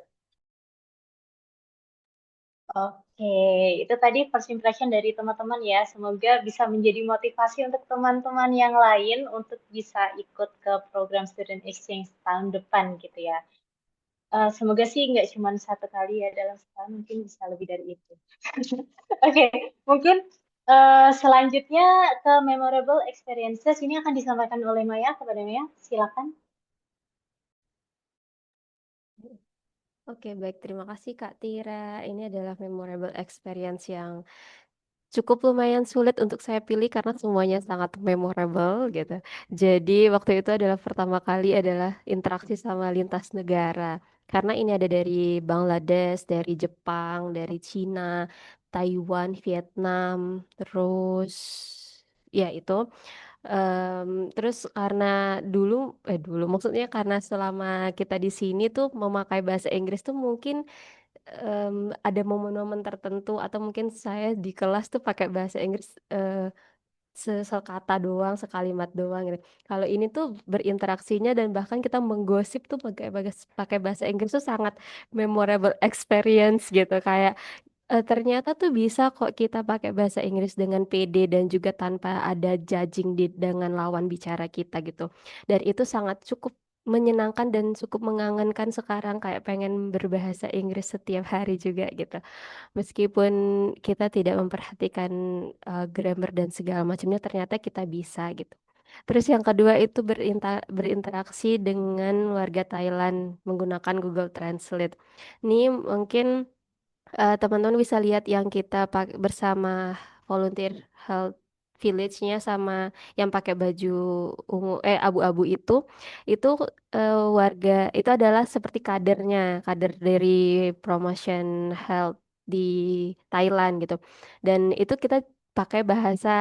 Oke, itu tadi first impression dari teman-teman ya. Semoga bisa menjadi motivasi untuk teman-teman yang lain untuk bisa ikut ke program student exchange tahun depan gitu ya. Semoga sih nggak cuma satu kali ya dalam setahun, mungkin bisa lebih dari itu. Oke, mungkin selanjutnya ke memorable experiences ini akan disampaikan oleh Maya kepada Maya. Silakan. Oke, baik. Terima kasih Kak Tira. Ini adalah memorable experience yang cukup lumayan sulit untuk saya pilih karena semuanya sangat memorable gitu. Jadi waktu itu adalah pertama kali adalah interaksi sama lintas negara. Karena ini ada dari Bangladesh, dari Jepang, dari Cina, Taiwan, Vietnam, terus ya itu. Terus karena dulu, dulu maksudnya karena selama kita di sini tuh memakai bahasa Inggris tuh mungkin ada momen-momen tertentu atau mungkin saya di kelas tuh pakai bahasa Inggris sekata doang, sekalimat doang gitu. Kalau ini tuh berinteraksinya dan bahkan kita menggosip tuh pakai bahasa Inggris tuh sangat memorable experience gitu. Kayak ternyata tuh bisa kok kita pakai bahasa Inggris dengan pede dan juga tanpa ada judging dengan lawan bicara kita gitu. Dan itu sangat cukup menyenangkan dan cukup mengangankan sekarang kayak pengen berbahasa Inggris setiap hari juga gitu. Meskipun kita tidak memperhatikan grammar dan segala macamnya, ternyata kita bisa gitu. Terus yang kedua itu berinteraksi dengan warga Thailand menggunakan Google Translate. Ini mungkin teman-teman bisa lihat yang kita bersama volunteer health village-nya sama yang pakai baju ungu abu-abu itu warga itu adalah seperti kader dari promotion health di Thailand gitu. Dan itu kita pakai bahasa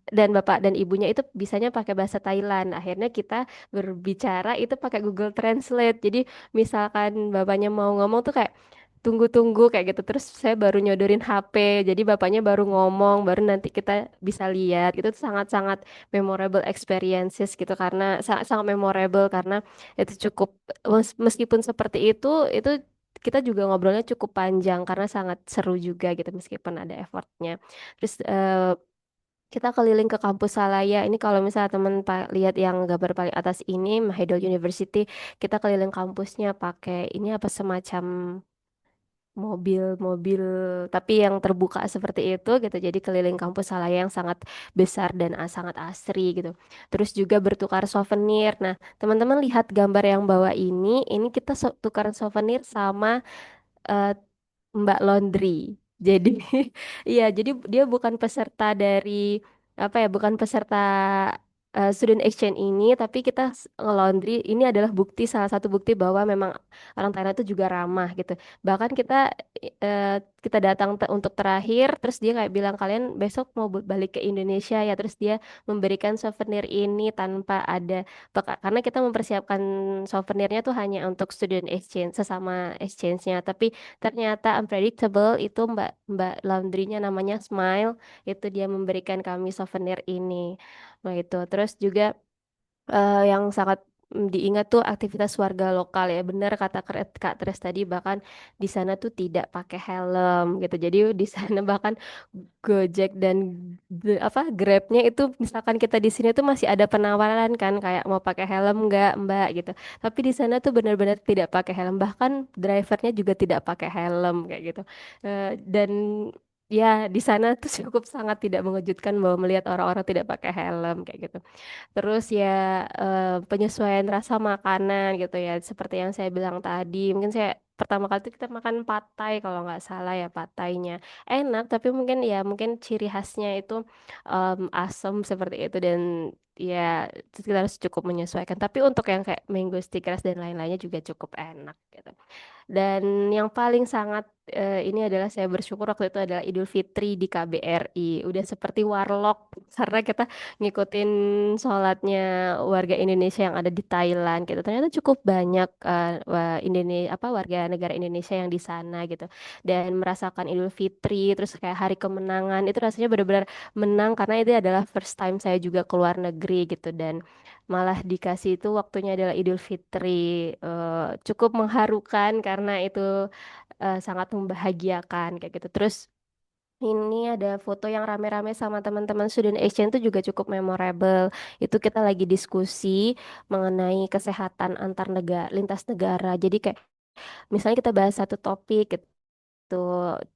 dan bapak dan ibunya itu bisanya pakai bahasa Thailand. Akhirnya kita berbicara itu pakai Google Translate. Jadi misalkan bapaknya mau ngomong tuh kayak tunggu-tunggu kayak gitu. Terus saya baru nyodorin HP. Jadi bapaknya baru ngomong, baru nanti kita bisa lihat. Itu tuh sangat-sangat memorable experiences gitu karena sangat memorable karena itu cukup meskipun seperti itu kita juga ngobrolnya cukup panjang karena sangat seru juga gitu meskipun ada effortnya. Terus kita keliling ke kampus Salaya. Ini kalau misalnya teman lihat yang gambar paling atas ini, Mahidol University, kita keliling kampusnya pakai ini apa semacam mobil-mobil tapi yang terbuka seperti itu gitu. Jadi keliling kampus Salaya yang sangat besar dan sangat asri gitu. Terus juga bertukar souvenir. Nah, teman-teman lihat gambar yang bawah ini kita tukar souvenir sama eh, Mbak Laundry. Jadi iya, jadi dia bukan peserta dari apa ya, bukan peserta student exchange ini, tapi kita nge-laundry ini adalah salah satu bukti bahwa memang orang Thailand itu juga ramah gitu. Bahkan eh, kita datang untuk terakhir, terus dia kayak bilang kalian besok mau balik ke Indonesia ya, terus dia memberikan souvenir ini tanpa ada karena kita mempersiapkan souvenirnya tuh hanya untuk student exchange sesama exchange-nya, tapi ternyata unpredictable itu Mbak Mbak laundrynya namanya Smile itu dia memberikan kami souvenir ini. Nah itu terus juga yang sangat diingat tuh aktivitas warga lokal ya benar kata Kak Tres tadi bahkan di sana tuh tidak pakai helm gitu jadi di sana bahkan Gojek dan Grabnya itu misalkan kita di sini tuh masih ada penawaran kan kayak mau pakai helm nggak Mbak gitu tapi di sana tuh benar-benar tidak pakai helm bahkan drivernya juga tidak pakai helm kayak gitu. Dan ya di sana tuh cukup sangat tidak mengejutkan bahwa melihat orang-orang tidak pakai helm kayak gitu. Terus ya penyesuaian rasa makanan gitu ya. Seperti yang saya bilang tadi, mungkin saya pertama kali itu kita makan patai kalau nggak salah ya patainya. Enak, tapi mungkin ciri khasnya itu asam seperti itu dan ya kita harus cukup menyesuaikan. Tapi untuk yang kayak mango stick rice dan lain-lainnya juga cukup enak gitu. Dan yang paling sangat ini adalah saya bersyukur waktu itu adalah Idul Fitri di KBRI. Udah seperti warlock karena kita ngikutin sholatnya warga Indonesia yang ada di Thailand gitu. Ternyata cukup banyak warga negara Indonesia yang di sana gitu. Dan merasakan Idul Fitri terus kayak hari kemenangan itu rasanya benar-benar menang karena itu adalah first time saya juga keluar negeri gitu dan malah dikasih itu waktunya adalah Idul Fitri. Cukup mengharukan karena itu sangat membahagiakan kayak gitu. Terus ini ada foto yang rame-rame sama teman-teman student exchange itu juga cukup memorable. Itu kita lagi diskusi mengenai kesehatan antar negara, lintas negara. Jadi kayak misalnya kita bahas satu topik gitu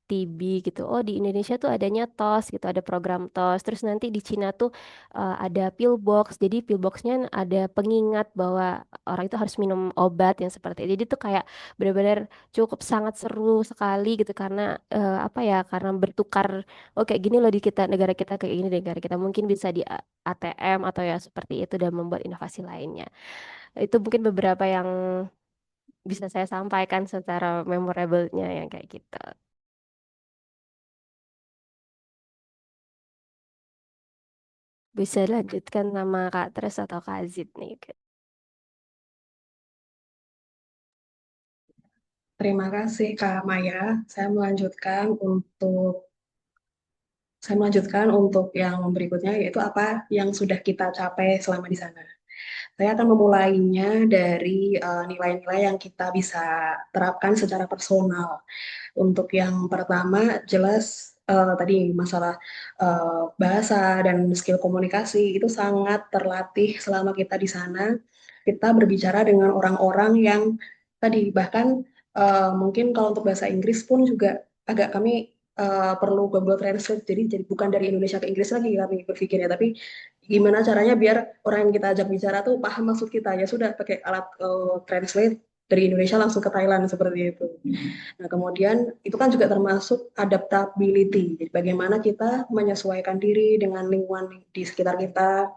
TB gitu. Oh di Indonesia tuh adanya TOS gitu, ada program TOS. Terus nanti di Cina tuh ada pillbox. Jadi pillboxnya ada pengingat bahwa orang itu harus minum obat yang seperti itu. Jadi tuh kayak benar-benar cukup sangat seru sekali gitu karena apa ya? Karena bertukar. Oh kayak gini loh di negara kita kayak gini negara kita mungkin bisa di ATM atau ya seperti itu dan membuat inovasi lainnya. Itu mungkin beberapa yang bisa saya sampaikan secara memorable-nya yang kayak gitu. Bisa lanjutkan sama Kak Tres atau Kak Zid nih. Terima kasih Kak Maya. Saya melanjutkan untuk saya melanjutkan untuk yang berikutnya, yaitu apa yang sudah kita capai selama di sana. Saya akan memulainya dari nilai-nilai yang kita bisa terapkan secara personal. Untuk yang pertama, jelas tadi masalah bahasa dan skill komunikasi itu sangat terlatih selama kita di sana. Kita berbicara dengan orang-orang yang tadi bahkan mungkin kalau untuk bahasa Inggris pun juga agak kami perlu Google Translate. Jadi bukan dari Indonesia ke Inggris lagi kami berpikirnya, tapi gimana caranya biar orang yang kita ajak bicara tuh paham maksud kita. Ya sudah pakai alat translate dari Indonesia langsung ke Thailand seperti itu. Nah, kemudian itu kan juga termasuk adaptability. Jadi bagaimana kita menyesuaikan diri dengan lingkungan di sekitar kita.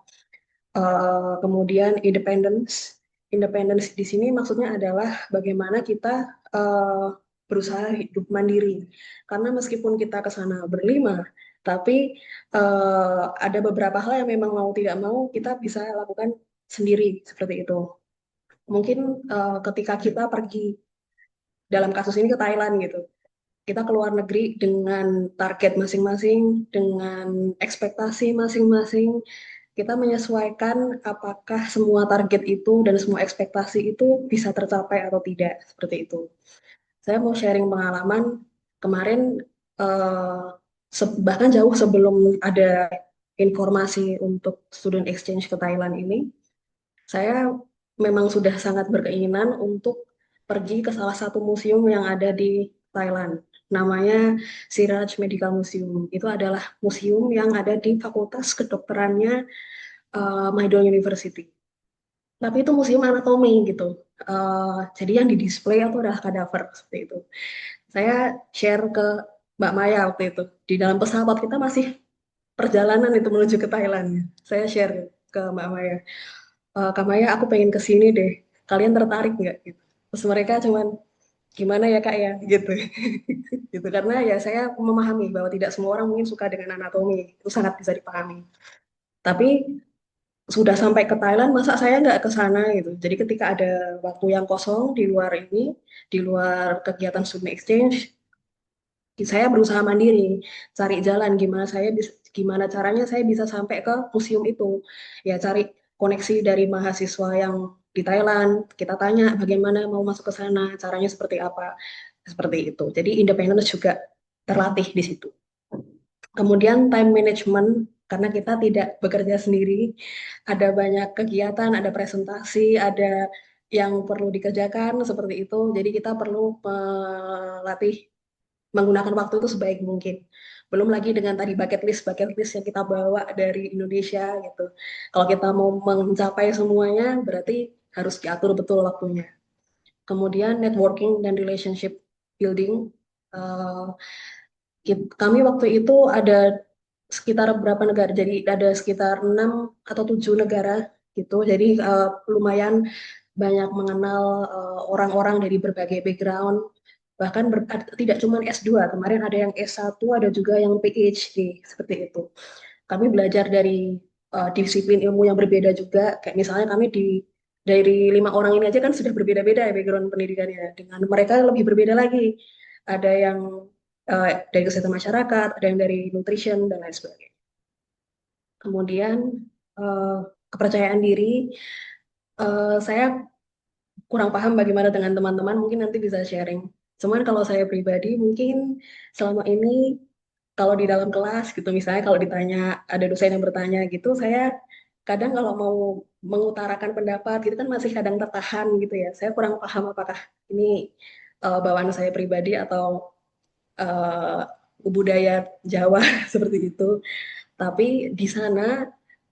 Kemudian independence. Independence di sini maksudnya adalah bagaimana kita berusaha hidup mandiri. Karena meskipun kita ke sana berlima, tapi ada beberapa hal yang memang mau tidak mau kita bisa lakukan sendiri seperti itu. Mungkin ketika kita pergi dalam kasus ini ke Thailand gitu, kita keluar negeri dengan target masing-masing, dengan ekspektasi masing-masing, kita menyesuaikan apakah semua target itu dan semua ekspektasi itu bisa tercapai atau tidak, seperti itu. Saya mau sharing pengalaman kemarin, eh, bahkan jauh sebelum ada informasi untuk student exchange ke Thailand ini, saya memang sudah sangat berkeinginan untuk pergi ke salah satu museum yang ada di Thailand. Namanya Siraj Medical Museum. Itu adalah museum yang ada di Fakultas Kedokterannya Mahidol University. Tapi itu museum anatomi gitu. Jadi yang di display itu adalah kadaver seperti itu. Saya share ke Mbak Maya waktu itu. Di dalam pesawat kita masih perjalanan itu menuju ke Thailand. Saya share ke Mbak Maya. Kak Maya, aku pengen ke sini deh. Kalian tertarik nggak? Gitu. Terus mereka cuman gimana ya kak ya gitu. Gitu karena ya saya memahami bahwa tidak semua orang mungkin suka dengan anatomi, itu sangat bisa dipahami. Tapi sudah sampai ke Thailand, masa saya nggak ke sana gitu. Jadi ketika ada waktu yang kosong di luar ini, di luar kegiatan student exchange, saya berusaha mandiri, cari jalan gimana caranya saya bisa sampai ke museum itu. Ya cari koneksi dari mahasiswa yang di Thailand, kita tanya bagaimana mau masuk ke sana, caranya seperti apa, seperti itu. Jadi independence juga terlatih di situ. Kemudian time management, karena kita tidak bekerja sendiri, ada banyak kegiatan, ada presentasi, ada yang perlu dikerjakan seperti itu. Jadi kita perlu melatih menggunakan waktu itu sebaik mungkin. Belum lagi dengan tadi bucket list yang kita bawa dari Indonesia gitu. Kalau kita mau mencapai semuanya, berarti harus diatur betul waktunya. Kemudian networking dan relationship building. Kami waktu itu ada sekitar berapa negara? Jadi ada sekitar 6 atau 7 negara gitu. Jadi lumayan banyak mengenal orang-orang dari berbagai background, bahkan tidak cuma S2, kemarin ada yang S1, ada juga yang PhD, seperti itu. Kami belajar dari disiplin ilmu yang berbeda juga, kayak misalnya kami dari 5 orang ini aja kan sudah berbeda-beda ya background pendidikannya, dengan mereka lebih berbeda lagi. Ada yang dari kesehatan masyarakat, ada yang dari nutrition, dan lain sebagainya. Kemudian kepercayaan diri, saya kurang paham bagaimana dengan teman-teman, mungkin nanti bisa sharing. Cuman kalau saya pribadi mungkin selama ini kalau di dalam kelas gitu misalnya kalau ditanya ada dosen yang bertanya gitu, saya kadang kalau mau mengutarakan pendapat gitu kan masih kadang tertahan gitu ya. Saya kurang paham apakah ini bawaan saya pribadi atau uh, budaya Jawa seperti itu. Tapi di sana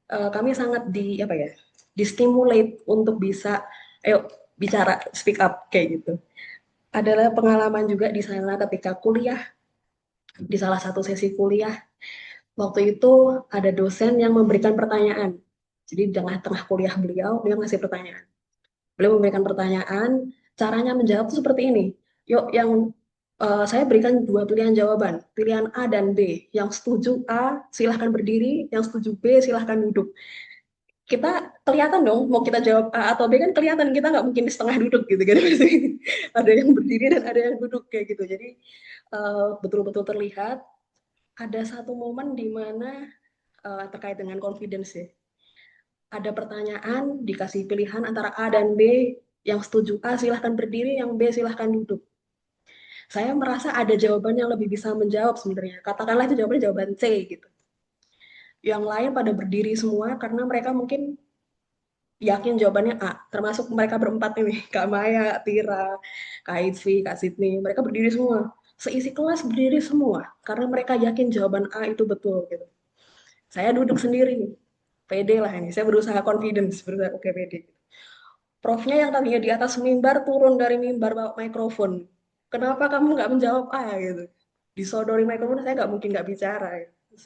kami sangat apa ya, distimulate untuk bisa ayo bicara, speak up kayak gitu. Adalah pengalaman juga di sana ketika kuliah, di salah satu sesi kuliah, waktu itu ada dosen yang memberikan pertanyaan. Jadi di tengah-tengah kuliah beliau, dia ngasih pertanyaan. Beliau memberikan pertanyaan, caranya menjawab itu seperti ini. Yuk, yang saya berikan 2 pilihan jawaban, pilihan A dan B. Yang setuju A, silahkan berdiri. Yang setuju B, silahkan duduk. Kita kelihatan dong, mau kita jawab A atau B kan kelihatan, kita nggak mungkin di setengah duduk gitu kan. Ada yang berdiri dan ada yang duduk kayak gitu. Jadi betul-betul terlihat ada satu momen di mana terkait dengan confidence ya. Ada pertanyaan, dikasih pilihan antara A dan B, yang setuju A silahkan berdiri, yang B silahkan duduk. Saya merasa ada jawaban yang lebih bisa menjawab sebenarnya. Katakanlah itu jawabannya jawaban C gitu. Yang lain pada berdiri semua karena mereka mungkin yakin jawabannya A. Termasuk mereka berempat ini, Kak Maya, Tira, Kak Itfi, Kak Sydney. Mereka berdiri semua. Seisi kelas berdiri semua karena mereka yakin jawaban A itu betul gitu. Saya duduk sendiri nih. Pede lah ini. Saya berusaha confidence, berusaha oke pede. Profnya yang tadinya di atas mimbar turun dari mimbar bawa mikrofon. Kenapa kamu nggak menjawab A gitu? Disodori mikrofon saya nggak mungkin nggak bicara. Gitu.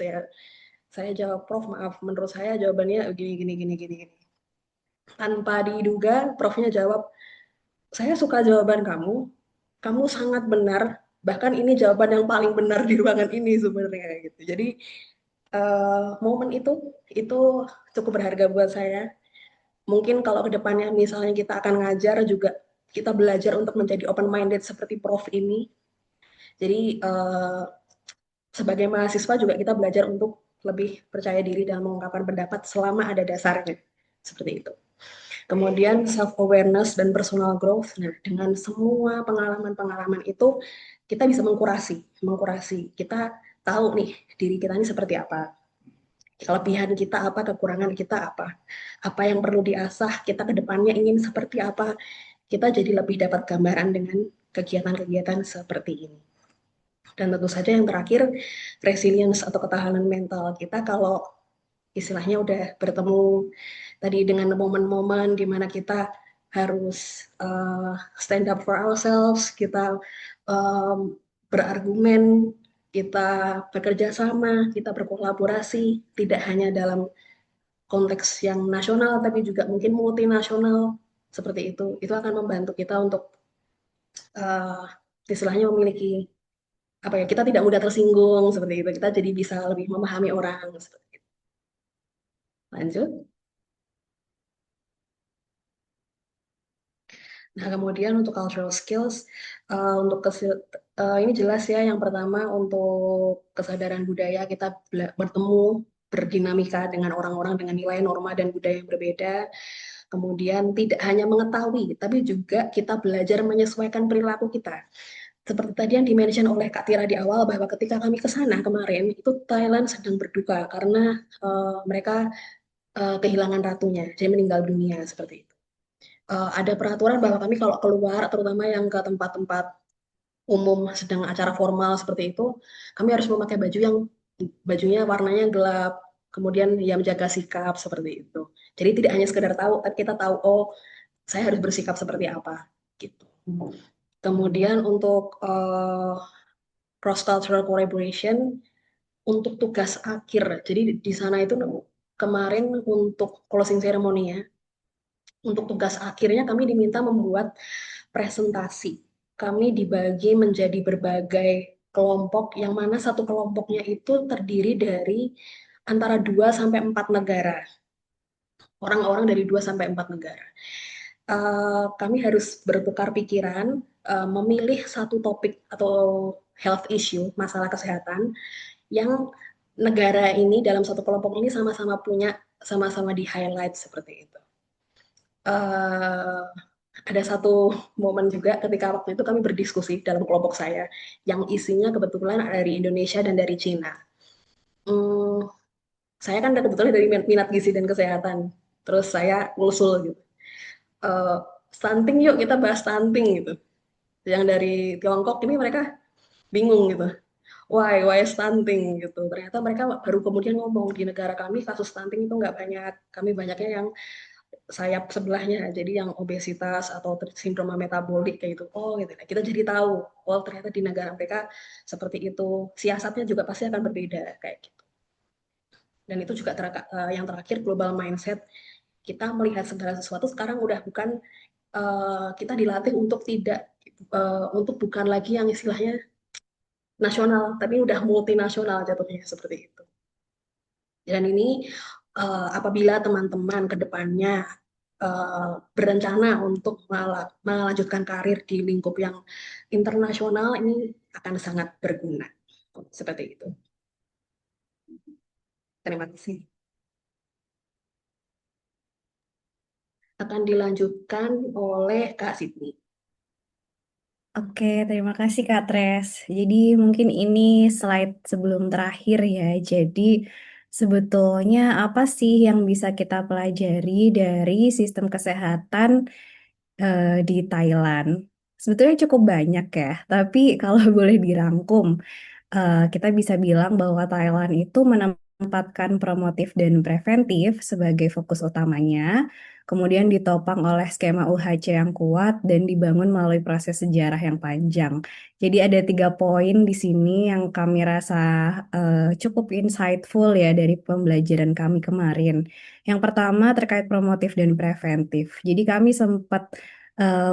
Saya jawab, Prof maaf, menurut saya jawabannya gini gini gini gini. Tanpa diduga, Profnya jawab, saya suka jawaban kamu. Kamu sangat benar. Bahkan ini jawaban yang paling benar di ruangan ini sebenarnya gitu. Jadi momen itu cukup berharga buat saya. Mungkin kalau kedepannya misalnya kita akan ngajar juga kita belajar untuk menjadi open minded seperti Prof ini. Jadi sebagai mahasiswa juga kita belajar untuk lebih percaya diri dalam mengungkapkan pendapat selama ada dasarnya. Seperti itu. Kemudian self awareness dan personal growth. Nah, dengan semua pengalaman-pengalaman itu kita bisa mengkurasi. Kita tahu nih diri kita ini seperti apa. Kelebihan kita apa, kekurangan kita apa yang perlu diasah, kita ke depannya ingin seperti apa, kita jadi lebih dapat gambaran dengan kegiatan-kegiatan seperti ini. Dan tentu saja yang terakhir, resilience atau ketahanan mental kita kalau istilahnya udah bertemu tadi dengan momen-momen di mana kita harus stand up for ourselves, kita berargumen, kita bekerja sama, kita berkolaborasi, tidak hanya dalam konteks yang nasional tapi juga mungkin multinasional seperti itu akan membantu kita untuk istilahnya memiliki apa ya, kita tidak mudah tersinggung seperti itu, kita jadi bisa lebih memahami orang seperti itu. Lanjut. Nah, kemudian untuk cultural skills, untuk ini jelas ya, yang pertama untuk kesadaran budaya, kita bertemu, berdinamika dengan orang-orang dengan nilai, norma, dan budaya yang berbeda. Kemudian tidak hanya mengetahui, tapi juga kita belajar menyesuaikan perilaku kita. Seperti tadi yang dimention oleh Kak Tira di awal, bahwa ketika kami ke sana kemarin, itu Thailand sedang berduka karena mereka kehilangan ratunya, jadi meninggal dunia seperti itu. Ada peraturan bahwa kami kalau keluar, terutama yang ke tempat-tempat umum sedang acara formal seperti itu, kami harus memakai baju yang bajunya warnanya gelap, kemudian ya menjaga sikap seperti itu. Jadi tidak hanya sekedar tahu, tapi kita tahu, oh saya harus bersikap seperti apa gitu. Kemudian untuk cross cultural collaboration untuk tugas akhir. Jadi di sana itu kemarin untuk closing ceremony ya. Untuk tugas akhirnya kami diminta membuat presentasi. Kami dibagi menjadi berbagai kelompok yang mana satu kelompoknya itu terdiri dari antara 2 sampai 4 negara. Orang-orang dari 2 sampai 4 negara. Kami harus bertukar pikiran, memilih satu topik atau health issue, masalah kesehatan, yang negara ini dalam satu kelompok ini sama-sama punya, sama-sama di highlight seperti itu. Ada satu momen juga ketika waktu itu kami berdiskusi dalam kelompok saya, yang isinya kebetulan dari Indonesia dan dari Cina. Saya kan kebetulan dari minat gizi dan kesehatan, terus saya ngusul gitu. Stunting yuk kita bahas stunting gitu. Yang dari Tiongkok ini mereka bingung gitu. Why stunting gitu. Ternyata mereka baru kemudian ngomong di negara kami kasus stunting itu nggak banyak. Kami banyaknya yang sayap sebelahnya, jadi yang obesitas atau sindroma metabolik kayak gitu. Oh gitu. Kita jadi tahu, oh ternyata di negara mereka seperti itu. Siasatnya juga pasti akan berbeda kayak gitu. Dan itu juga yang terakhir global mindset. Kita melihat segala sesuatu sekarang udah bukan kita dilatih untuk tidak untuk bukan lagi yang istilahnya nasional, tapi udah multinasional jatuhnya seperti itu. Dan ini apabila teman-teman ke depannya berencana untuk melanjutkan karir di lingkup yang internasional, ini akan sangat berguna. Seperti itu. Terima kasih. Akan dilanjutkan oleh Kak Sydney. Oke, terima kasih Kak Tres. Jadi mungkin ini slide sebelum terakhir ya. Jadi sebetulnya apa sih yang bisa kita pelajari dari sistem kesehatan di Thailand? Sebetulnya cukup banyak ya, tapi kalau boleh dirangkum, kita bisa bilang bahwa Thailand itu menempatkan promotif dan preventif sebagai fokus utamanya, kemudian ditopang oleh skema UHC yang kuat dan dibangun melalui proses sejarah yang panjang. Jadi ada 3 poin di sini yang kami rasa cukup insightful ya dari pembelajaran kami kemarin. Yang pertama terkait promotif dan preventif. Jadi kami sempat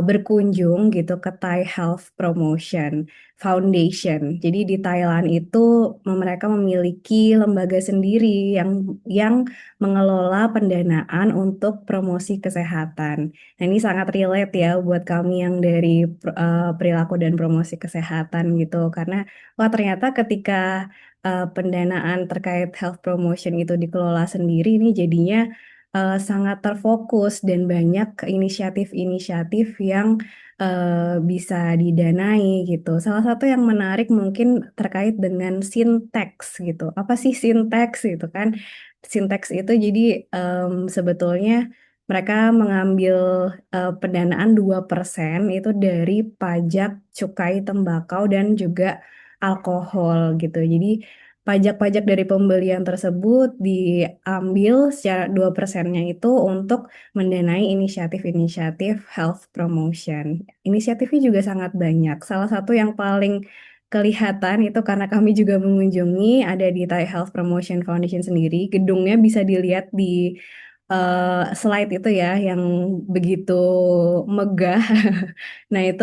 berkunjung gitu ke Thai Health Promotion Foundation. Jadi di Thailand itu mereka memiliki lembaga sendiri yang mengelola pendanaan untuk promosi kesehatan. Nah, ini sangat relate ya buat kami yang dari perilaku dan promosi kesehatan gitu karena wah ternyata ketika pendanaan terkait health promotion itu dikelola sendiri ini jadinya sangat terfokus dan banyak inisiatif-inisiatif yang bisa didanai gitu. Salah satu yang menarik mungkin terkait dengan syntax gitu. Apa sih syntax itu kan? Syntax itu jadi sebetulnya mereka mengambil pendanaan 2% itu dari pajak cukai tembakau dan juga alkohol gitu. Jadi pajak-pajak dari pembelian tersebut diambil secara 2%-nya itu untuk mendanai inisiatif-inisiatif health promotion. Inisiatifnya juga sangat banyak. Salah satu yang paling kelihatan itu karena kami juga mengunjungi ada di Thai Health Promotion Foundation sendiri. Gedungnya bisa dilihat di slide itu ya yang begitu megah. Nah, itu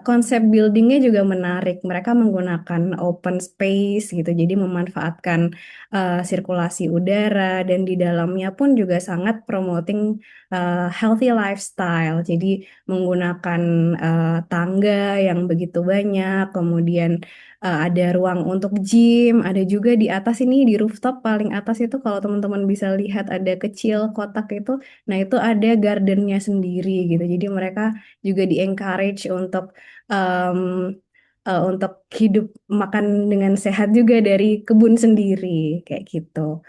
konsep buildingnya juga menarik. Mereka menggunakan open space gitu, jadi memanfaatkan sirkulasi udara dan di dalamnya pun juga sangat promoting healthy lifestyle. Jadi menggunakan tangga yang begitu banyak, kemudian ada ruang untuk gym, ada juga di atas ini di rooftop paling atas itu kalau teman-teman bisa lihat ada kecil kotak itu, nah itu ada gardennya sendiri gitu. Jadi mereka juga di-encourage um, untuk hidup makan dengan sehat juga dari kebun sendiri kayak gitu.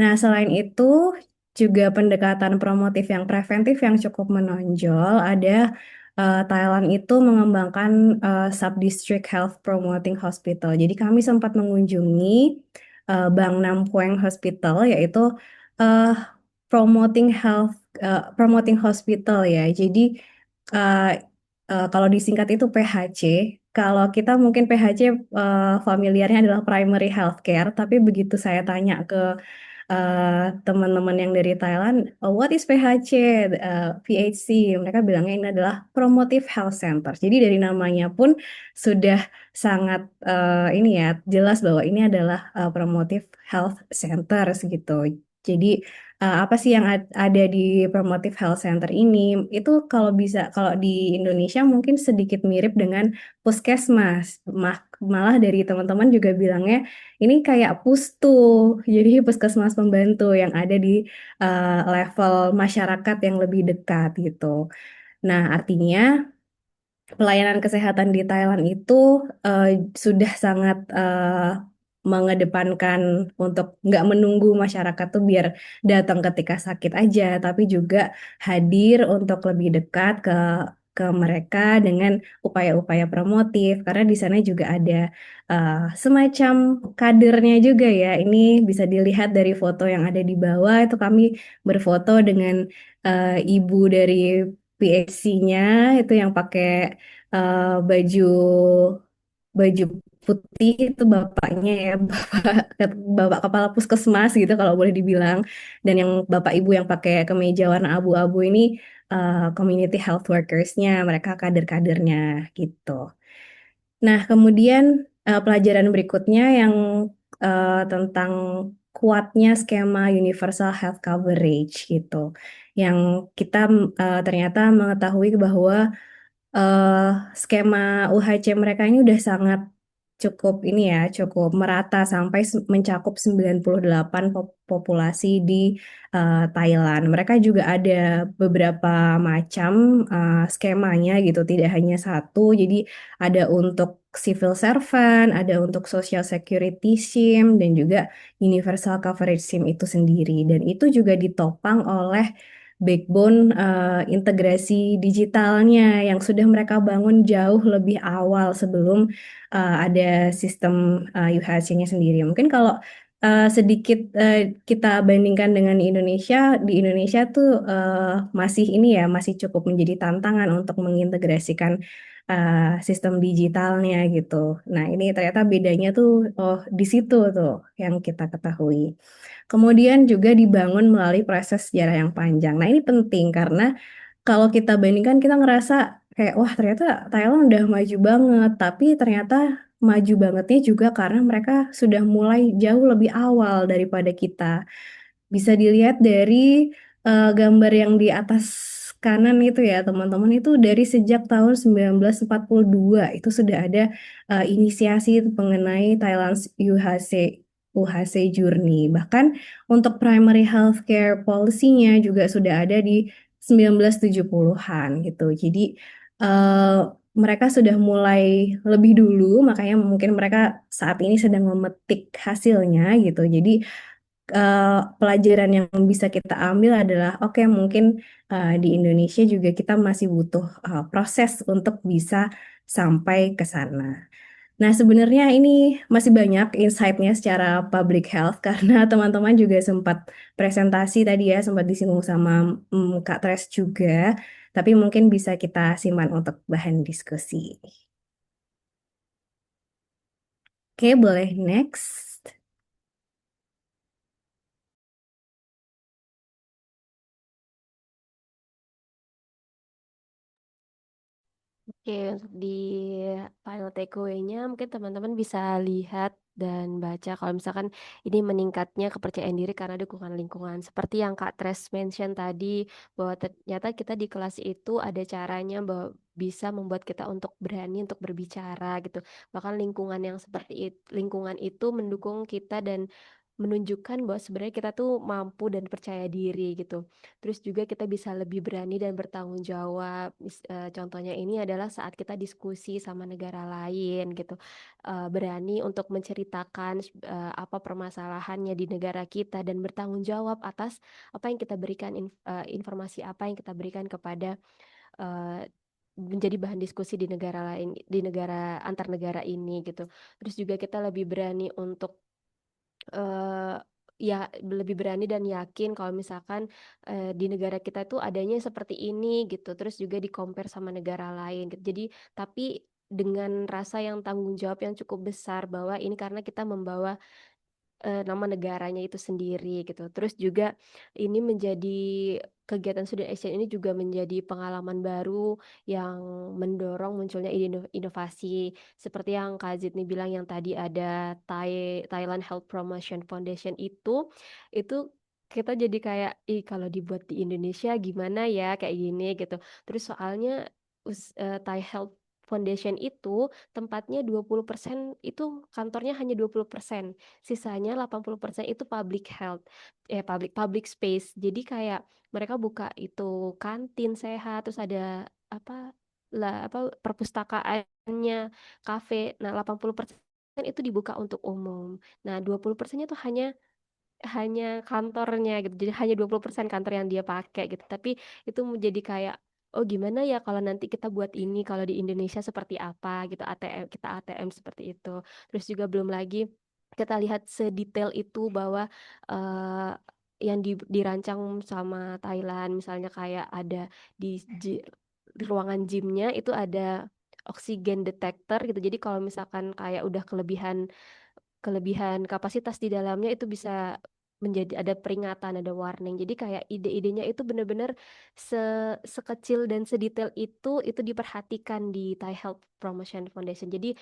Nah, selain itu juga pendekatan promotif yang preventif yang cukup menonjol ada Thailand itu mengembangkan Sub-District Health Promoting Hospital. Jadi kami sempat mengunjungi Bang Nam Pueng Hospital yaitu uh, promoting hospital ya. Jadi uh, kalau disingkat itu PHC. Kalau kita mungkin PHC familiarnya adalah primary healthcare, tapi begitu saya tanya ke eh, teman-teman yang dari Thailand, "Oh, what is PHC, PHC?" Mereka bilangnya ini adalah Promotive Health Center. Jadi dari namanya pun sudah sangat ini ya jelas bahwa ini adalah Promotive Health Center gitu. Jadi apa sih yang ada di Promotive Health Center ini? Itu kalau di Indonesia mungkin sedikit mirip dengan puskesmas. Malah dari teman-teman juga bilangnya ini kayak pustu, jadi puskesmas pembantu yang ada di level masyarakat yang lebih dekat gitu. Nah, artinya pelayanan kesehatan di Thailand itu eh, sudah sangat mengedepankan untuk nggak menunggu masyarakat tuh biar datang ketika sakit aja, tapi juga hadir untuk lebih dekat ke mereka dengan upaya-upaya promotif karena di sana juga ada eh, semacam kadernya juga ya. Ini bisa dilihat dari foto yang ada di bawah itu kami berfoto dengan ibu dari PHC-nya itu yang pakai baju baju putih itu bapaknya ya bapak kepala puskesmas gitu kalau boleh dibilang dan yang bapak ibu yang pakai kemeja warna abu-abu ini community health workers-nya mereka kader-kadernya gitu. Nah, kemudian pelajaran berikutnya yang tentang kuatnya skema universal health coverage gitu. Yang kita ternyata mengetahui bahwa eh, skema UHC mereka ini udah sangat cukup ini ya, cukup merata sampai mencakup 98 populasi di Thailand. Mereka juga ada beberapa macam skemanya gitu, tidak hanya satu. Jadi ada untuk civil servant, ada untuk social security SIM, dan juga universal coverage SIM itu sendiri. Dan itu juga ditopang oleh backbone integrasi digitalnya yang sudah mereka bangun jauh lebih awal sebelum ada sistem UHC-nya sendiri. Mungkin kalau sedikit kita bandingkan dengan di Indonesia tuh masih ini ya, masih cukup menjadi tantangan untuk mengintegrasikan sistem digitalnya gitu. Nah, ini ternyata bedanya tuh oh di situ tuh yang kita ketahui. Kemudian juga dibangun melalui proses sejarah yang panjang. Nah, ini penting karena kalau kita bandingkan kita ngerasa kayak wah ternyata Thailand udah maju banget, tapi ternyata maju bangetnya juga karena mereka sudah mulai jauh lebih awal daripada kita. Bisa dilihat dari gambar yang di atas kanan itu ya teman-teman, itu dari sejak tahun 1942 itu sudah ada inisiasi mengenai Thailand's UHC Journey. Bahkan untuk primary healthcare policy-nya juga sudah ada di 1970-an gitu. Jadi eh, mereka sudah mulai lebih dulu, makanya mungkin mereka saat ini sedang memetik hasilnya gitu. Jadi eh, pelajaran yang bisa kita ambil adalah oke, mungkin di Indonesia juga kita masih butuh proses untuk bisa sampai ke sana. Nah, sebenarnya ini masih banyak insight-nya secara public health karena teman-teman juga sempat presentasi tadi ya, sempat disinggung sama Kak Tres juga, tapi mungkin bisa kita simpan untuk bahan diskusi. Oke, boleh next. Oke, untuk di final takeaway-nya mungkin teman-teman bisa lihat dan baca kalau misalkan ini meningkatnya kepercayaan diri karena dukungan lingkungan. Seperti yang Kak Tres mention tadi, bahwa ternyata kita di kelas itu ada caranya bahwa bisa membuat kita untuk berani untuk berbicara gitu. Bahkan lingkungan yang seperti itu, lingkungan itu mendukung kita dan menunjukkan bahwa sebenarnya kita tuh mampu dan percaya diri gitu. Terus juga kita bisa lebih berani dan bertanggung jawab. Contohnya ini adalah saat kita diskusi sama negara lain gitu. Berani untuk menceritakan apa permasalahannya di negara kita dan bertanggung jawab atas apa yang kita berikan, informasi apa yang kita berikan kepada eh, menjadi bahan diskusi di negara lain, di negara antar negara ini gitu. Terus juga kita lebih berani untuk eh, ya lebih berani dan yakin kalau misalkan di negara kita tuh adanya seperti ini gitu. Terus juga di compare sama negara lain gitu. Jadi tapi dengan rasa yang tanggung jawab yang cukup besar bahwa ini karena kita membawa nama negaranya itu sendiri gitu. Terus juga ini menjadi kegiatan Student Exchange ini juga menjadi pengalaman baru yang mendorong munculnya ide inovasi seperti yang Kak Zidni bilang yang tadi ada Thailand Health Promotion Foundation itu kita jadi kayak kalau dibuat di Indonesia gimana ya kayak gini gitu. Terus soalnya Thai Health Foundation itu tempatnya 20% itu kantornya hanya 20%. Sisanya 80% itu public health, public space. Jadi kayak mereka buka itu kantin sehat, terus ada apa apa perpustakaannya, kafe. Nah, 80% itu dibuka untuk umum. Nah, 20%-nya tuh hanya kantornya gitu. Jadi hanya 20% kantor yang dia pakai gitu. Tapi itu menjadi kayak oh gimana ya kalau nanti kita buat ini kalau di Indonesia seperti apa gitu ATM seperti itu. Terus juga belum lagi kita lihat sedetail itu bahwa eh, yang dirancang sama Thailand misalnya kayak ada di, di ruangan gymnya itu ada oksigen detector gitu. Jadi kalau misalkan kayak udah kelebihan kapasitas di dalamnya itu bisa menjadi ada peringatan, ada warning. Jadi kayak ide-idenya itu benar-benar se sekecil dan sedetail itu diperhatikan di Thai Health Promotion Foundation. Jadi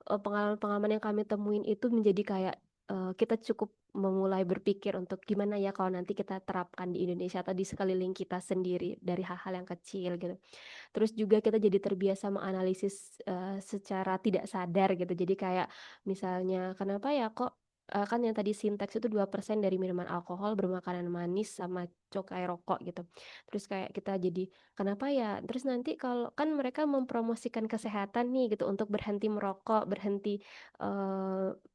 pengalaman-pengalaman yang kami temuin itu menjadi kayak kita cukup memulai berpikir untuk gimana ya kalau nanti kita terapkan di Indonesia atau di sekeliling kita sendiri dari hal-hal yang kecil gitu. Terus juga kita jadi terbiasa menganalisis secara tidak sadar gitu. Jadi kayak misalnya kenapa ya kok kan yang tadi sinteks itu 2% dari minuman alkohol bermakanan manis sama cukai rokok gitu. Terus kayak kita jadi kenapa ya? Terus nanti kalau kan mereka mempromosikan kesehatan nih gitu untuk berhenti merokok, berhenti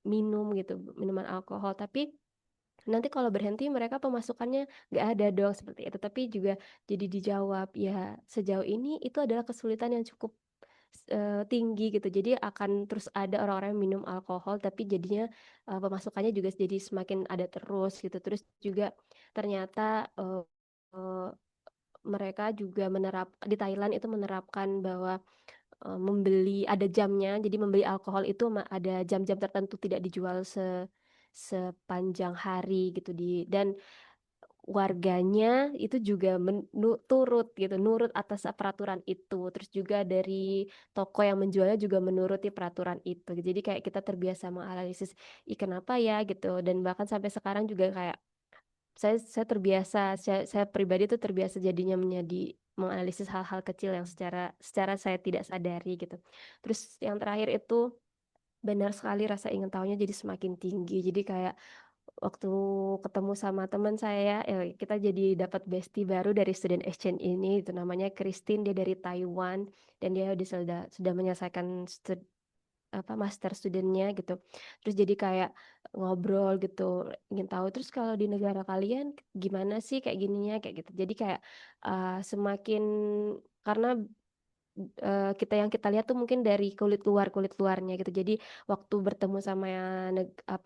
minum gitu, minuman alkohol. Tapi nanti kalau berhenti mereka pemasukannya nggak ada dong seperti itu. Tapi juga jadi dijawab ya sejauh ini itu adalah kesulitan yang cukup tinggi gitu. Jadi akan terus ada orang-orang yang minum alkohol tapi jadinya pemasukannya juga jadi semakin ada terus gitu. Terus juga ternyata eh, mereka juga di Thailand itu menerapkan bahwa membeli ada jamnya. Jadi membeli alkohol itu ada jam-jam tertentu tidak dijual sepanjang hari gitu dan warganya itu juga turut gitu, nurut atas peraturan itu. Terus juga dari toko yang menjualnya juga menuruti peraturan itu. Jadi kayak kita terbiasa menganalisis, ih kenapa ya gitu. Dan bahkan sampai sekarang juga kayak saya terbiasa, saya pribadi tuh terbiasa jadinya menganalisis hal-hal kecil yang secara secara saya tidak sadari gitu. Terus yang terakhir itu benar sekali rasa ingin tahunya jadi semakin tinggi. Jadi kayak waktu ketemu sama teman saya, kita jadi dapat bestie baru dari student exchange ini, itu namanya Christine, dia dari Taiwan dan dia sudah menyelesaikan master studentnya gitu. Terus jadi kayak ngobrol gitu, ingin tahu terus kalau di negara kalian gimana sih kayak gininya kayak gitu. Jadi kayak semakin karena yang kita lihat tuh mungkin dari kulit luarnya gitu. Jadi waktu bertemu sama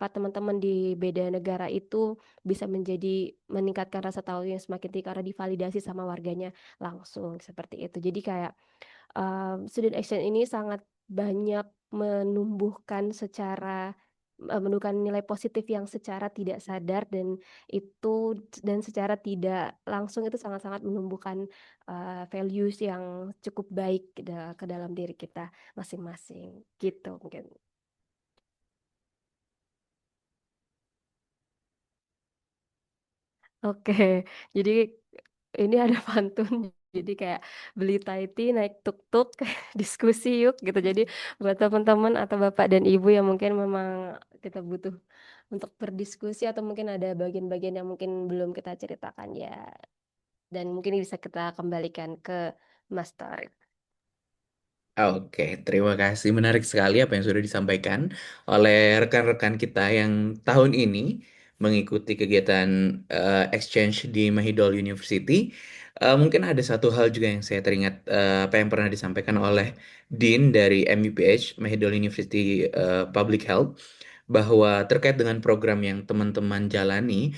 teman-teman di beda negara itu bisa meningkatkan rasa tahu yang semakin tinggi karena divalidasi sama warganya langsung seperti itu. Jadi kayak student action ini sangat banyak menumbuhkan nilai positif yang secara tidak sadar itu dan secara tidak langsung itu sangat-sangat menumbuhkan values yang cukup baik ke dalam diri kita masing-masing gitu mungkin. Oke, jadi ini ada pantun. Jadi kayak beli Thai tea, naik tuk-tuk, diskusi yuk gitu. Jadi buat teman-teman atau bapak dan ibu yang mungkin memang kita butuh untuk berdiskusi atau mungkin ada bagian-bagian yang mungkin belum kita ceritakan ya. Dan mungkin bisa kita kembalikan ke Mas Torik. Oke, terima kasih. Menarik sekali apa yang sudah disampaikan oleh rekan-rekan kita yang tahun ini mengikuti kegiatan exchange di Mahidol University. Mungkin ada satu hal juga yang saya teringat apa yang pernah disampaikan oleh Dean dari MUPH, Mahidol University Public Health, bahwa terkait dengan program yang teman-teman jalani,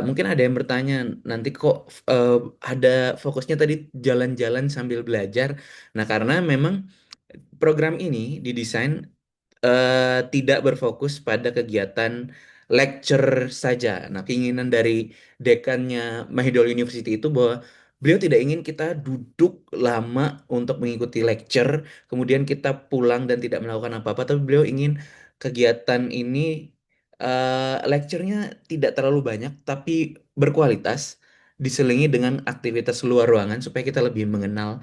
mungkin ada yang bertanya, nanti kok eh, ada fokusnya tadi jalan-jalan sambil belajar. Nah, karena memang program ini didesain tidak berfokus pada kegiatan lecture saja. Nah, keinginan dari dekannya Mahidol University itu bahwa beliau tidak ingin kita duduk lama untuk mengikuti lecture, kemudian kita pulang dan tidak melakukan apa-apa, tapi beliau ingin kegiatan ini lecture-nya tidak terlalu banyak, tapi berkualitas, diselingi dengan aktivitas luar ruangan supaya kita lebih mengenal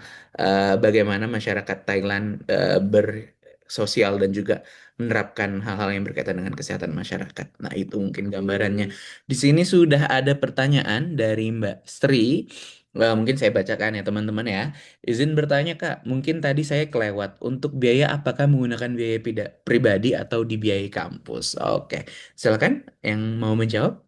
bagaimana masyarakat Thailand bersosial dan juga menerapkan hal-hal yang berkaitan dengan kesehatan masyarakat. Nah, itu mungkin gambarannya. Di sini sudah ada pertanyaan dari Mbak Sri. Mungkin saya bacakan ya teman-teman ya. Izin bertanya Kak, mungkin tadi saya kelewat. Untuk biaya apakah menggunakan biaya pribadi atau dibiayai kampus? Oke, silakan yang mau menjawab.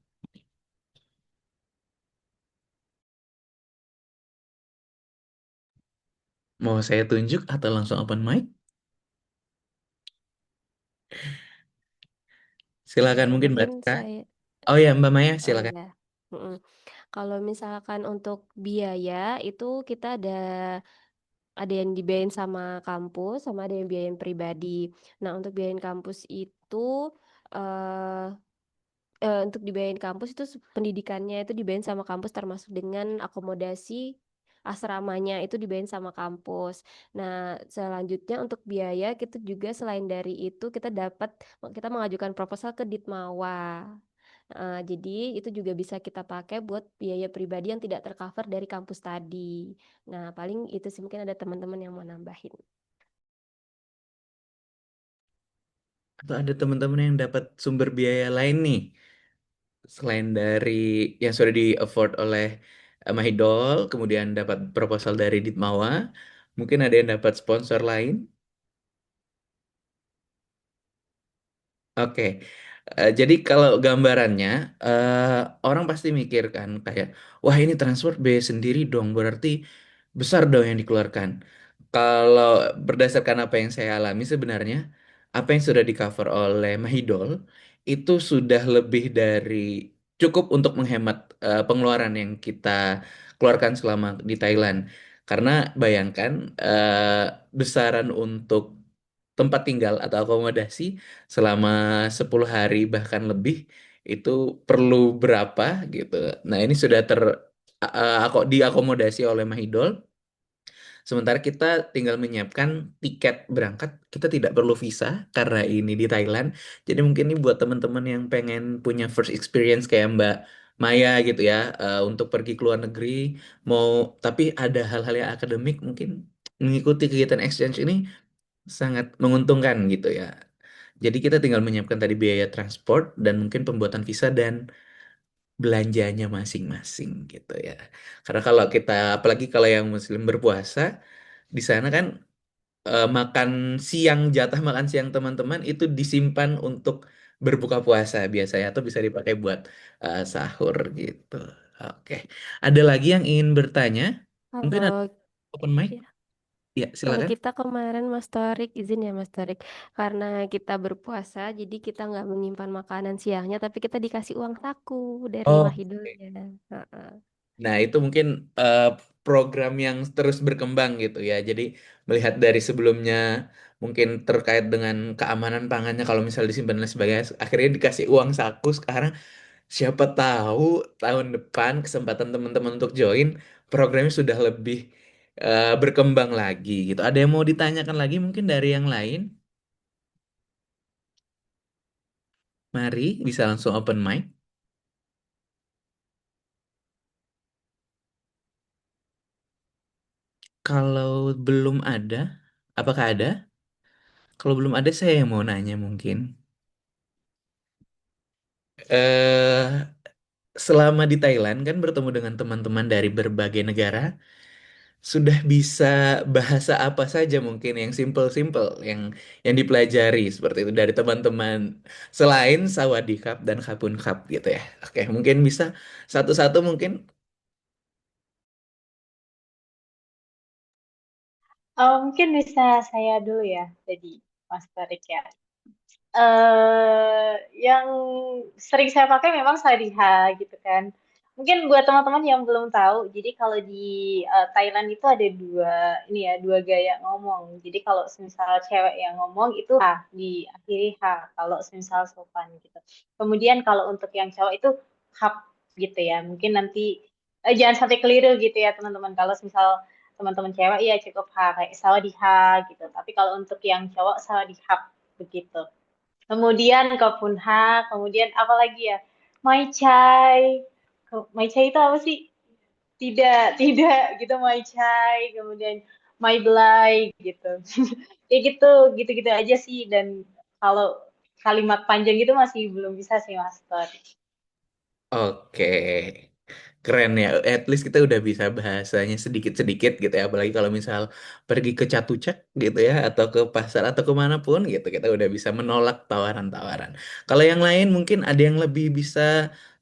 Mau saya tunjuk atau langsung open mic? Silakan mungkin Mbak Mungkin Rika. saya, Oh ya Mbak Maya, oh silakan. ya. Mm-mm. Kalau misalkan untuk biaya itu kita ada yang dibiayain sama kampus, sama ada yang biayain pribadi. Nah, untuk biayain kampus itu eh untuk dibiayain kampus itu pendidikannya itu dibiayain sama kampus termasuk dengan akomodasi asramanya itu dibayar sama kampus. Nah, selanjutnya untuk biaya kita juga selain dari itu kita mengajukan proposal ke Ditmawa. Jadi itu juga bisa kita pakai buat biaya pribadi yang tidak tercover dari kampus tadi. Nah, paling itu sih mungkin ada teman-teman yang mau nambahin. Atau ada teman-teman yang dapat sumber biaya lain nih, selain dari yang sudah di afford oleh Mahidol, kemudian dapat proposal dari Ditmawa, mungkin ada yang dapat sponsor lain. Oke. Jadi kalau gambarannya, eh, orang pasti mikir kan kayak, wah ini transport biaya sendiri dong, berarti besar dong yang dikeluarkan. Kalau berdasarkan apa yang saya alami sebenarnya, apa yang sudah di cover oleh Mahidol itu sudah lebih dari cukup untuk menghemat pengeluaran yang kita keluarkan selama di Thailand. Karena bayangkan besaran untuk tempat tinggal atau akomodasi selama 10 hari bahkan lebih itu perlu berapa gitu. Nah, ini sudah diakomodasi oleh Mahidol. Sementara kita tinggal menyiapkan tiket berangkat, kita tidak perlu visa karena ini di Thailand. Jadi mungkin ini buat teman-teman yang pengen punya first experience kayak Mbak Maya gitu ya, untuk pergi ke luar negeri, mau tapi ada hal-hal yang akademik mungkin mengikuti kegiatan exchange ini sangat menguntungkan gitu ya. Jadi kita tinggal menyiapkan tadi biaya transport dan mungkin pembuatan visa dan belanjanya masing-masing gitu ya. Karena kalau kita, apalagi kalau yang Muslim berpuasa, di sana kan makan siang, jatah makan siang teman-teman itu disimpan untuk berbuka puasa biasanya atau bisa dipakai buat sahur gitu. Oke. Ada lagi yang ingin bertanya? Mungkin ada Kalau open mic? ya, Ya, kalau silakan. kita kemarin Mas Torik, izin ya Mas Torik, karena kita berpuasa, jadi kita nggak menyimpan makanan siangnya, tapi kita dikasih uang saku dari Oh, Mahidolnya. Heeh. nah, itu mungkin eh, program yang terus berkembang gitu ya. Jadi melihat dari sebelumnya mungkin terkait dengan keamanan pangannya kalau misal disimpan dan sebagainya, akhirnya dikasih uang saku. Sekarang siapa tahu tahun depan kesempatan teman-teman untuk join programnya sudah lebih berkembang lagi gitu. Ada yang mau ditanyakan lagi mungkin dari yang lain? Mari bisa langsung open mic. Kalau belum ada, apakah ada? Kalau belum ada, saya yang mau nanya mungkin. eh Selama di Thailand kan bertemu dengan teman-teman dari berbagai negara, sudah bisa bahasa apa saja mungkin yang simple-simple yang dipelajari seperti itu dari teman-teman selain Sawadee dan Kapun Kap gitu ya. Oke, mungkin bisa satu-satu mungkin. Mungkin bisa saya dulu ya, jadi Mas Tarik ya. Yang sering saya pakai memang Sadiha gitu kan. Mungkin buat teman-teman yang belum tahu, jadi kalau di Thailand itu ada dua ini ya, dua gaya ngomong. Jadi kalau misal cewek yang ngomong itu H, diakhiri H, kalau misal sopan gitu. Kemudian kalau untuk yang cowok itu hap gitu ya. Mungkin nanti jangan sampai keliru gitu ya teman-teman. Kalau misal teman-teman cewek ya cukup H kayak sawadihha gitu. Tapi kalau untuk yang cowok sawadihap begitu. Kemudian Kopunha, kemudian apa lagi ya? Mai Chai. Mai Chai itu apa sih? Tidak, tidak gitu Mai Chai. Kemudian Mai Blai gitu. Kayak gitu, gitu-gitu aja sih. Dan kalau kalimat panjang itu masih belum bisa sih, Master. Oke, keren ya. At least kita udah bisa bahasanya sedikit-sedikit gitu ya. Apalagi kalau misal pergi ke Catucak gitu ya, atau ke pasar atau kemanapun gitu, kita udah bisa menolak tawaran-tawaran. Kalau yang lain mungkin ada yang lebih bisa,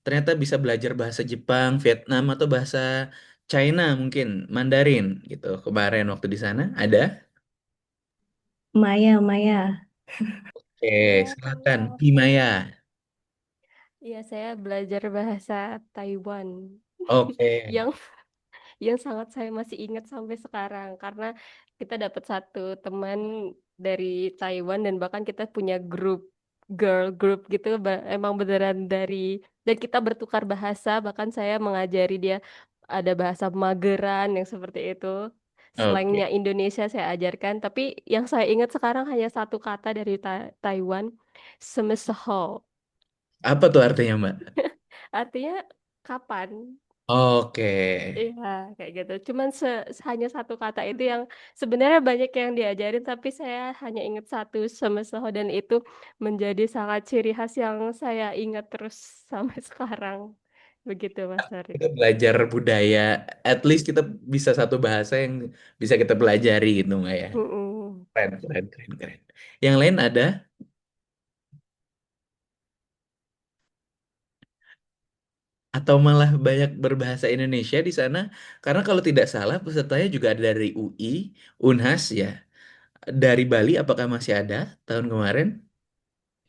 ternyata bisa belajar bahasa Jepang, Vietnam, atau bahasa China mungkin, Mandarin gitu. Kemarin waktu di sana ada. Maya, Maya. Oke, Iya, silakan, sama. Himaya. Iya, saya belajar bahasa Taiwan Oke. yang yang sangat saya masih ingat sampai sekarang karena kita dapat satu teman dari Taiwan dan bahkan kita punya grup girl group gitu emang beneran dari dan kita bertukar bahasa bahkan saya mengajari dia ada bahasa Mageran yang seperti itu. Slangnya Oke. Indonesia saya ajarkan, tapi yang saya ingat sekarang hanya satu kata dari Taiwan, semeseho. Apa tuh artinya, Mbak? Artinya kapan? Oke. Iya, kayak gitu. Cuman hanya satu kata itu yang sebenarnya banyak yang diajarin, tapi saya hanya ingat satu semeseho dan itu menjadi sangat ciri khas yang saya ingat terus sampai sekarang. Begitu, Mas Farid. Kita belajar budaya, at least kita bisa satu bahasa yang bisa kita pelajari gitu, Mbak ya. Mm-mm. Keren, keren, keren, keren. Yang lain ada? Atau malah banyak berbahasa Indonesia di sana? Karena kalau tidak salah pesertanya juga ada dari UI, Unhas ya. Dari Bali apakah masih ada tahun kemarin?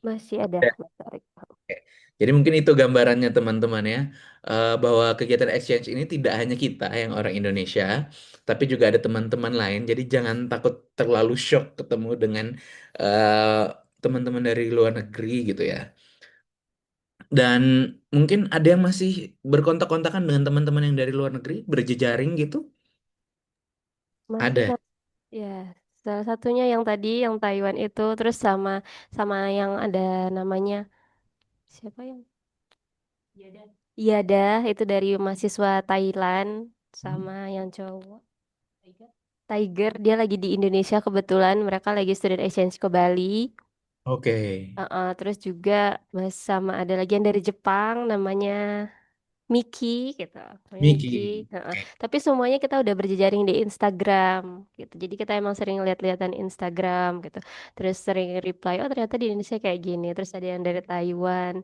Masih ada, Ya. Mas Farid. Oke. Jadi mungkin itu gambarannya teman-teman ya, bahwa kegiatan exchange ini tidak hanya kita yang orang Indonesia, tapi juga ada teman-teman lain. Jadi jangan takut terlalu shock ketemu dengan eh, teman-teman dari luar negeri gitu ya. Dan mungkin ada yang masih berkontak-kontakan dengan teman-teman yang dari luar negeri, berjejaring gitu. Masih, Ada. Mas. Ya, salah satunya yang tadi, yang Taiwan itu, terus sama sama yang ada namanya siapa yang? Iya dah, itu dari mahasiswa Thailand sama yang cowok. Tiger, dia lagi di Indonesia kebetulan, mereka lagi student exchange ke Bali. Oke. Terus juga sama ada lagi yang dari Jepang, namanya Miki gitu, namanya Miki. Miki. Oke. Tapi semuanya kita udah berjejaring di Instagram gitu. Jadi kita emang sering lihat-lihatan Instagram gitu. Terus sering reply, oh ternyata di Indonesia kayak gini. Terus ada yang dari Taiwan,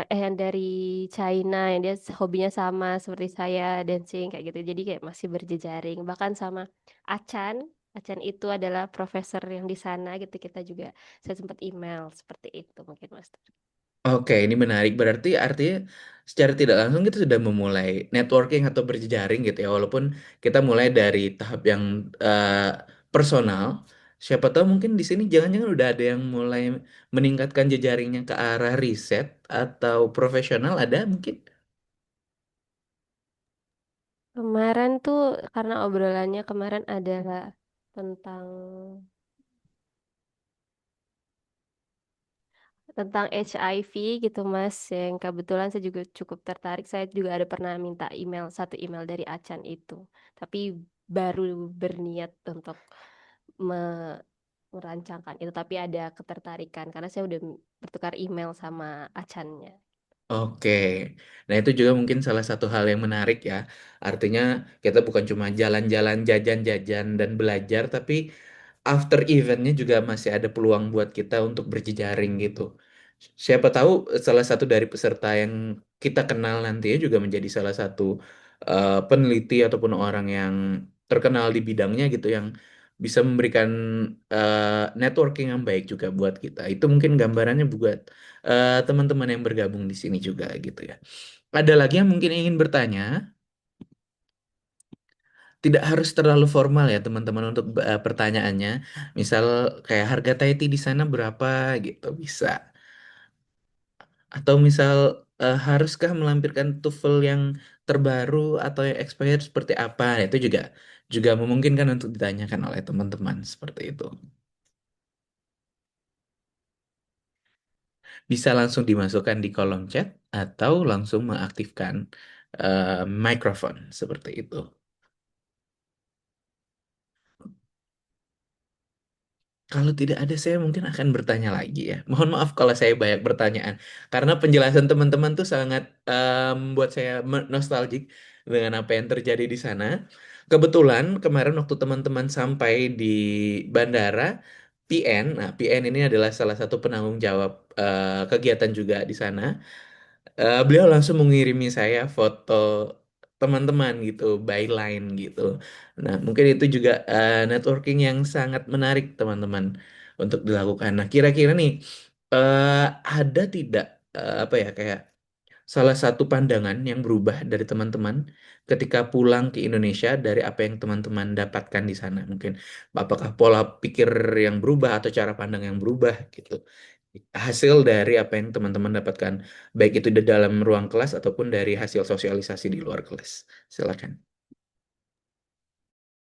yang dari China yang dia hobinya sama seperti saya, dancing kayak gitu. Jadi kayak masih berjejaring. Bahkan sama Acan. Acan itu adalah profesor yang di sana gitu. Kita juga saya sempat email seperti itu mungkin Mas. Oke, ini menarik. Berarti artinya secara tidak langsung kita sudah memulai networking atau berjejaring gitu ya. Walaupun kita mulai dari tahap yang eh, personal. Siapa tahu mungkin di sini jangan-jangan udah ada yang mulai meningkatkan jejaringnya ke arah riset atau profesional ada mungkin. Kemarin tuh karena obrolannya kemarin adalah tentang tentang HIV gitu Mas, yang kebetulan saya juga cukup tertarik. Saya juga ada pernah minta email satu email dari Acan itu, tapi baru berniat untuk me- merancangkan itu, tapi ada ketertarikan karena saya udah bertukar email sama Acannya. Oke, nah itu juga mungkin salah satu hal yang menarik ya. Artinya kita bukan cuma jalan-jalan, jajan-jajan dan belajar, tapi after eventnya juga masih ada peluang buat kita untuk berjejaring gitu. Siapa tahu salah satu dari peserta yang kita kenal nantinya juga menjadi salah satu peneliti ataupun orang yang terkenal di bidangnya gitu yang bisa memberikan networking yang baik juga buat kita. Itu mungkin gambarannya buat teman-teman yang bergabung di sini juga gitu ya. Ada lagi yang mungkin ingin bertanya? Tidak harus terlalu formal ya teman-teman untuk pertanyaannya. Misal kayak harga Thai tea di sana berapa gitu bisa. Atau misal haruskah melampirkan TOEFL yang terbaru atau yang expired seperti apa? Nah, itu juga juga memungkinkan untuk ditanyakan oleh teman-teman seperti itu. Bisa langsung dimasukkan di kolom chat atau langsung mengaktifkan mikrofon seperti itu. Kalau tidak ada, saya mungkin akan bertanya lagi ya. Mohon maaf kalau saya banyak pertanyaan. Karena penjelasan teman-teman tuh sangat membuat saya nostalgic dengan apa yang terjadi di sana. Kebetulan kemarin waktu teman-teman sampai di bandara, PN, nah PN ini adalah salah satu penanggung jawab kegiatan juga di sana. Beliau langsung mengirimi saya foto teman-teman gitu, byline gitu. Nah, mungkin itu juga networking yang sangat menarik teman-teman untuk dilakukan. Nah, kira-kira nih eh, ada tidak apa ya kayak salah satu pandangan yang berubah dari teman-teman ketika pulang ke Indonesia dari apa yang teman-teman dapatkan di sana? Mungkin apakah pola pikir yang berubah atau cara pandang yang berubah gitu. hasil dari apa yang teman-teman dapatkan, baik itu di dalam ruang kelas ataupun dari hasil sosialisasi di luar kelas. Silakan.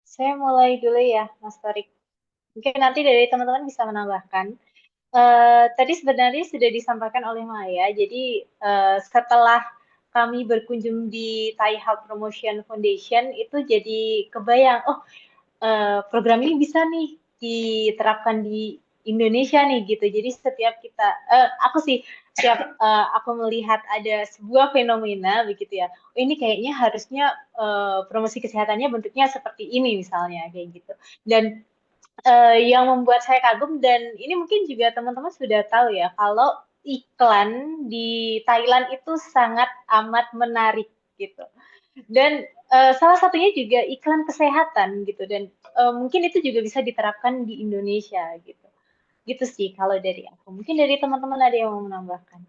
Saya mulai dulu ya, Mas Torik. Mungkin nanti dari teman-teman bisa menambahkan. Tadi sebenarnya sudah disampaikan oleh Maya. Jadi setelah kami berkunjung di Thai Health Promotion Foundation itu jadi kebayang, oh program ini bisa nih diterapkan di Indonesia nih gitu. Jadi setiap kita, aku sih setiap aku melihat ada sebuah fenomena begitu ya, oh, ini kayaknya harusnya promosi kesehatannya bentuknya seperti ini misalnya kayak gitu. Dan yang membuat saya kagum dan ini mungkin juga teman-teman sudah tahu ya kalau iklan di Thailand itu sangat amat menarik gitu. Dan salah satunya juga iklan kesehatan gitu dan mungkin itu juga bisa diterapkan di Indonesia gitu. Gitu sih kalau dari aku. Mungkin dari teman-teman ada yang mau menambahkan.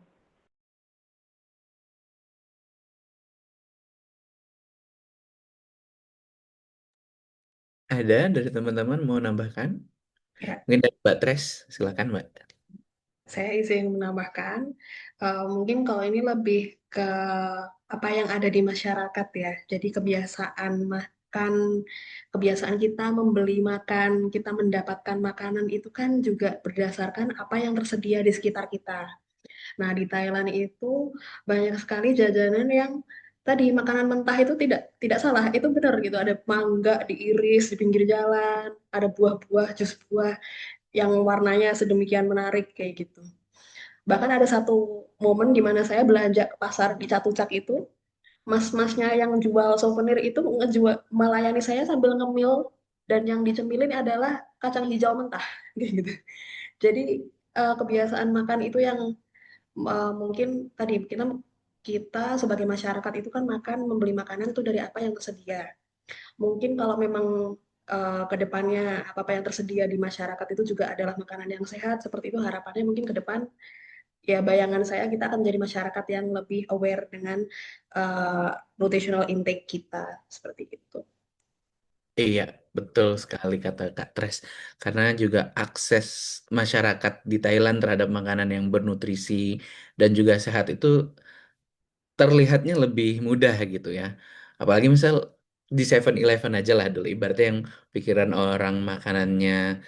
Ada dari teman-teman mau nambahkan? Ya, Mungkin dari Mbak Tres, silakan Mbak. saya izin menambahkan, mungkin kalau ini lebih ke apa yang ada di masyarakat ya. Jadi kebiasaan makan, kebiasaan kita membeli makan, kita mendapatkan makanan itu kan juga berdasarkan apa yang tersedia di sekitar kita. Nah, di Thailand itu banyak sekali jajanan yang tadi makanan mentah itu tidak salah, itu benar gitu. Ada mangga diiris di pinggir jalan, ada buah-buah, jus buah yang warnanya sedemikian menarik kayak gitu. Bahkan ada satu momen di mana saya belanja ke pasar di Catucak itu, mas-masnya yang jual souvenir itu ngejual melayani saya sambil ngemil dan yang dicemilin adalah kacang hijau mentah gitu. Jadi kebiasaan makan itu yang mungkin tadi kita kita sebagai masyarakat itu kan makan membeli makanan itu dari apa yang tersedia. Mungkin kalau memang ke depannya apa-apa yang tersedia di masyarakat itu juga adalah makanan yang sehat seperti itu harapannya mungkin ke depan ya bayangan saya kita akan menjadi masyarakat yang lebih aware dengan uh, nutritional intake kita seperti itu. Iya, betul sekali kata Kak Tres. Karena juga akses masyarakat di Thailand terhadap makanan yang bernutrisi dan juga sehat itu terlihatnya lebih mudah gitu ya. Apalagi misal di 7-Eleven aja lah dulu, ibaratnya yang pikiran orang makanannya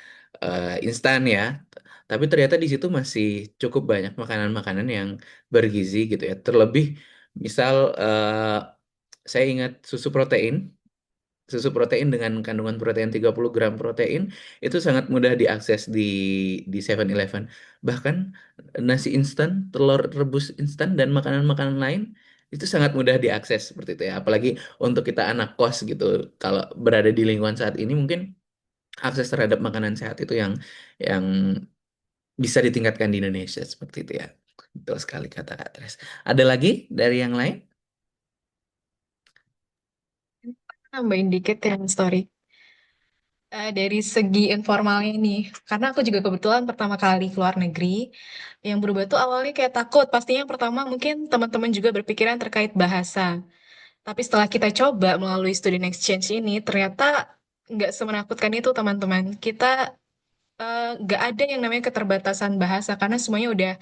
instan ya. Tapi ternyata di situ masih cukup banyak makanan-makanan yang bergizi gitu ya. Terlebih misal saya ingat susu protein dengan kandungan protein 30 gram protein itu sangat mudah diakses di 7-Eleven. Bahkan nasi instan, telur rebus instan dan makanan-makanan lain itu sangat mudah diakses seperti itu ya. Apalagi untuk kita anak kos gitu. Kalau berada di lingkungan saat ini mungkin akses terhadap makanan sehat itu yang bisa ditingkatkan di Indonesia seperti itu ya. Betul sekali kata Kak Tres. Ada lagi dari yang lain? Nambahin dikit ya, story. Dari segi informalnya nih, karena aku juga kebetulan pertama kali keluar negeri, yang berubah tuh awalnya kayak takut. Pastinya yang pertama mungkin teman-teman juga berpikiran terkait bahasa. Tapi setelah kita coba melalui student exchange ini, ternyata nggak semenakutkan itu teman-teman. Kita nggak ada yang namanya keterbatasan bahasa, karena semuanya udah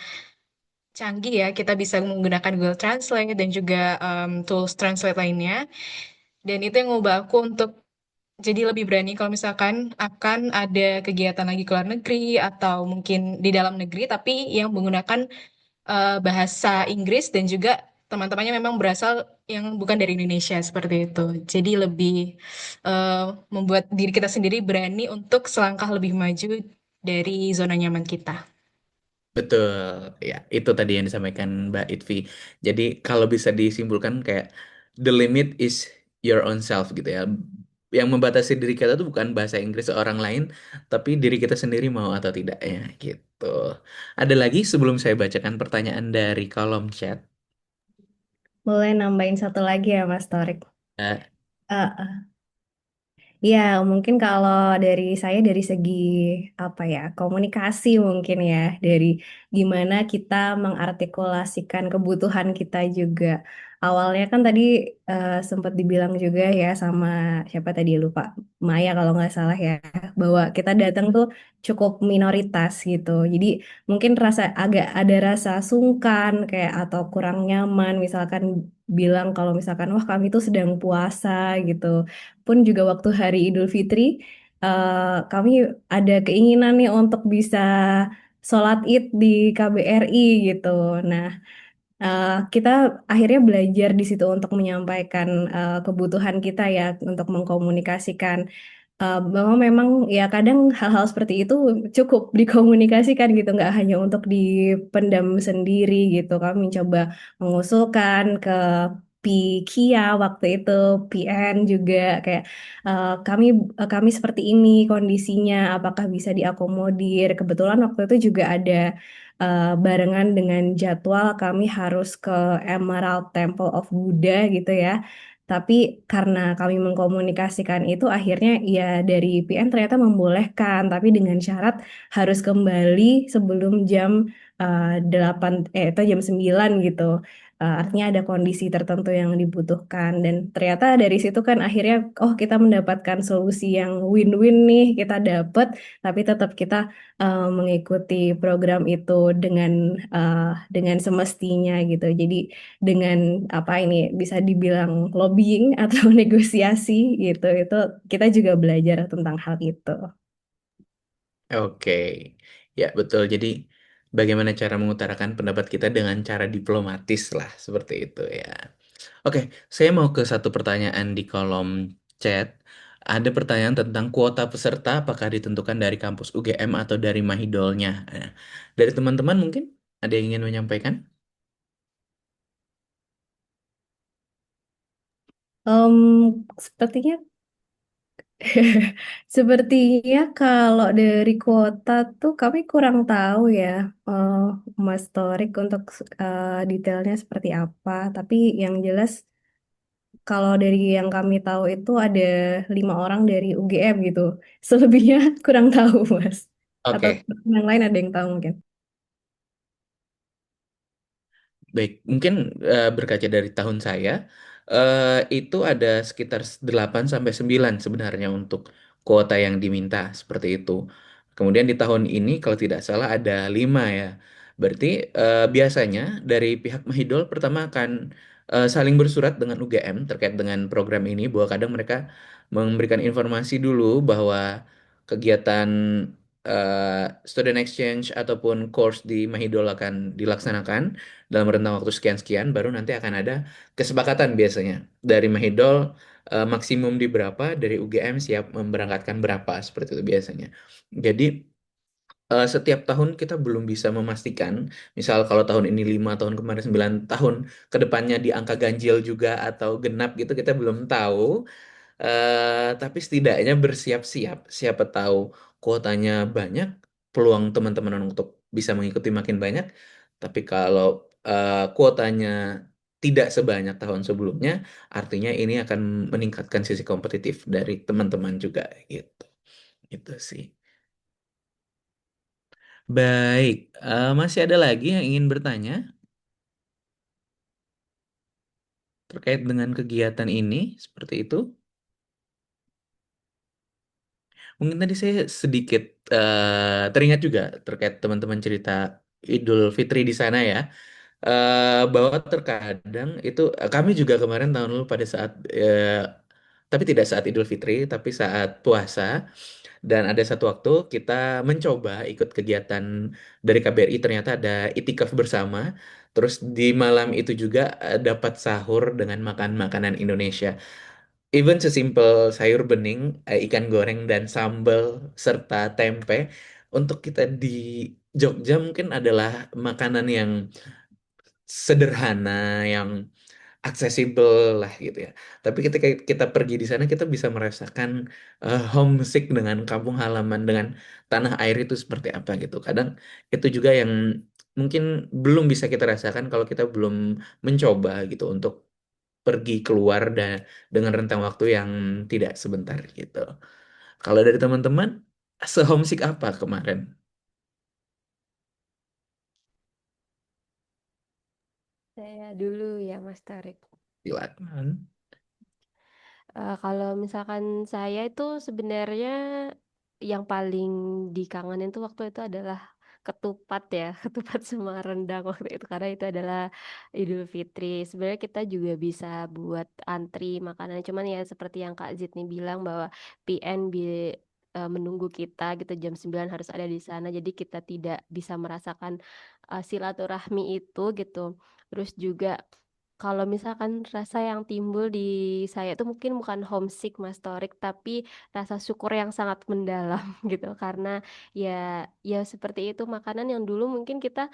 canggih ya. Kita bisa menggunakan Google Translate dan juga tools translate lainnya. Dan itu yang ngubah aku untuk jadi lebih berani kalau misalkan akan ada kegiatan lagi ke luar negeri atau mungkin di dalam negeri, tapi yang menggunakan bahasa Inggris dan juga teman-temannya memang berasal yang bukan dari Indonesia seperti itu. Jadi lebih eh, membuat diri kita sendiri berani untuk selangkah lebih maju dari zona nyaman kita. Betul, ya itu tadi yang disampaikan Mbak Itvi. Jadi kalau bisa disimpulkan kayak the limit is your own self gitu ya. Yang membatasi diri kita tuh bukan bahasa Inggris orang lain, tapi diri kita sendiri mau atau tidaknya gitu. Ada lagi sebelum saya bacakan pertanyaan dari kolom chat. Boleh nambahin satu lagi ya Mas Torik. Eh, Eh, Ya, mungkin kalau dari saya dari segi apa ya, komunikasi mungkin ya, dari gimana kita mengartikulasikan kebutuhan kita juga. Awalnya kan tadi sempat dibilang juga ya sama siapa tadi lupa, Maya kalau nggak salah ya, bahwa kita datang tuh cukup minoritas gitu. Jadi mungkin agak ada rasa sungkan kayak atau kurang nyaman misalkan bilang kalau misalkan wah kami tuh sedang puasa gitu pun juga waktu hari Idul Fitri, kami ada keinginan nih untuk bisa sholat Id di KBRI gitu. Nah, kita akhirnya belajar di situ untuk menyampaikan kebutuhan kita ya, untuk mengkomunikasikan bahwa memang ya kadang hal-hal seperti itu cukup dikomunikasikan gitu, nggak hanya untuk dipendam sendiri gitu. Kami coba mengusulkan ke Kia waktu itu, PN juga kayak kami seperti ini kondisinya, apakah bisa diakomodir? Kebetulan waktu itu juga ada barengan dengan jadwal kami harus ke Emerald Temple of Buddha gitu ya. Tapi karena kami mengkomunikasikan itu akhirnya ya dari PN ternyata membolehkan, tapi dengan syarat harus kembali sebelum jam 8 atau jam 9 gitu. Artinya ada kondisi tertentu yang dibutuhkan dan ternyata dari situ kan akhirnya oh kita mendapatkan solusi yang win-win nih, kita dapat tapi tetap kita mengikuti program itu eh, dengan semestinya gitu. Jadi dengan apa ini bisa dibilang lobbying atau negosiasi gitu itu kita juga belajar tentang hal itu. Oke, ya betul. Jadi bagaimana cara mengutarakan pendapat kita dengan cara diplomatis lah, seperti itu ya. Oke, saya mau ke satu pertanyaan di kolom chat. Ada pertanyaan tentang kuota peserta, apakah ditentukan dari kampus UGM atau dari Mahidolnya? Nah, dari teman-teman mungkin ada yang ingin menyampaikan? Sepertinya sepertinya kalau dari kuota tuh kami kurang tahu ya, eh, Mas Torik untuk detailnya seperti apa. Tapi yang jelas kalau dari yang kami tahu itu ada 5 orang dari UGM gitu. Selebihnya kurang tahu, Mas. Atau Oke, yang lain ada yang tahu mungkin. baik. Mungkin berkaca dari tahun saya, itu ada sekitar 8 sampai 9 sebenarnya untuk kuota yang diminta seperti itu. Kemudian di tahun ini kalau tidak salah ada 5 ya. Berarti biasanya dari pihak Mahidol pertama akan saling bersurat dengan UGM terkait dengan program ini bahwa kadang mereka memberikan informasi dulu bahwa kegiatan student exchange ataupun course di Mahidol akan dilaksanakan dalam rentang waktu sekian-sekian, baru nanti akan ada kesepakatan biasanya dari Mahidol maksimum di berapa, dari UGM siap memberangkatkan berapa, seperti itu biasanya. Jadi setiap tahun kita belum bisa memastikan, misal kalau tahun ini 5, tahun kemarin 9, tahun kedepannya di angka ganjil juga atau genap gitu, kita belum tahu. Tapi setidaknya bersiap-siap, siapa tahu kuotanya banyak, peluang teman-teman untuk bisa mengikuti makin banyak. Tapi kalau kuotanya tidak sebanyak tahun sebelumnya, artinya ini akan meningkatkan sisi kompetitif dari teman-teman juga gitu. Itu sih. Baik, masih ada lagi yang ingin bertanya terkait dengan kegiatan ini, seperti itu? Mungkin tadi saya sedikit teringat juga terkait teman-teman cerita Idul Fitri di sana ya, bahwa terkadang itu kami juga kemarin tahun lalu pada saat tapi tidak saat Idul Fitri, tapi saat puasa dan ada satu waktu kita mencoba ikut kegiatan dari KBRI ternyata ada itikaf bersama. Terus di malam itu juga dapat sahur dengan makan makanan Indonesia. Even sesimpel sayur bening, ikan goreng dan sambal serta tempe untuk kita di Jogja mungkin adalah makanan yang sederhana, yang aksesibel lah gitu ya. Tapi ketika kita pergi di sana kita bisa merasakan homesick dengan kampung halaman, dengan tanah air itu seperti apa gitu. Kadang itu juga yang mungkin belum bisa kita rasakan kalau kita belum mencoba gitu untuk pergi keluar dan dengan rentang waktu yang tidak sebentar gitu. Kalau dari teman-teman, se-homesick apa kemarin? Saya dulu ya, Mas Tarik. Silakan. Kalau misalkan saya itu sebenarnya yang paling dikangenin tuh waktu itu adalah ketupat ya, ketupat sama rendang waktu itu karena itu adalah Idul Fitri. Sebenarnya kita juga bisa buat antri makanan, cuman ya seperti yang Kak Zidni bilang bahwa PN menunggu kita gitu jam 9 harus ada di sana, jadi kita tidak bisa merasakan silaturahmi itu gitu. Terus juga kalau misalkan rasa yang timbul di saya itu mungkin bukan homesick Mas Torik, tapi rasa syukur yang sangat mendalam gitu. Karena ya ya seperti itu makanan yang dulu mungkin kita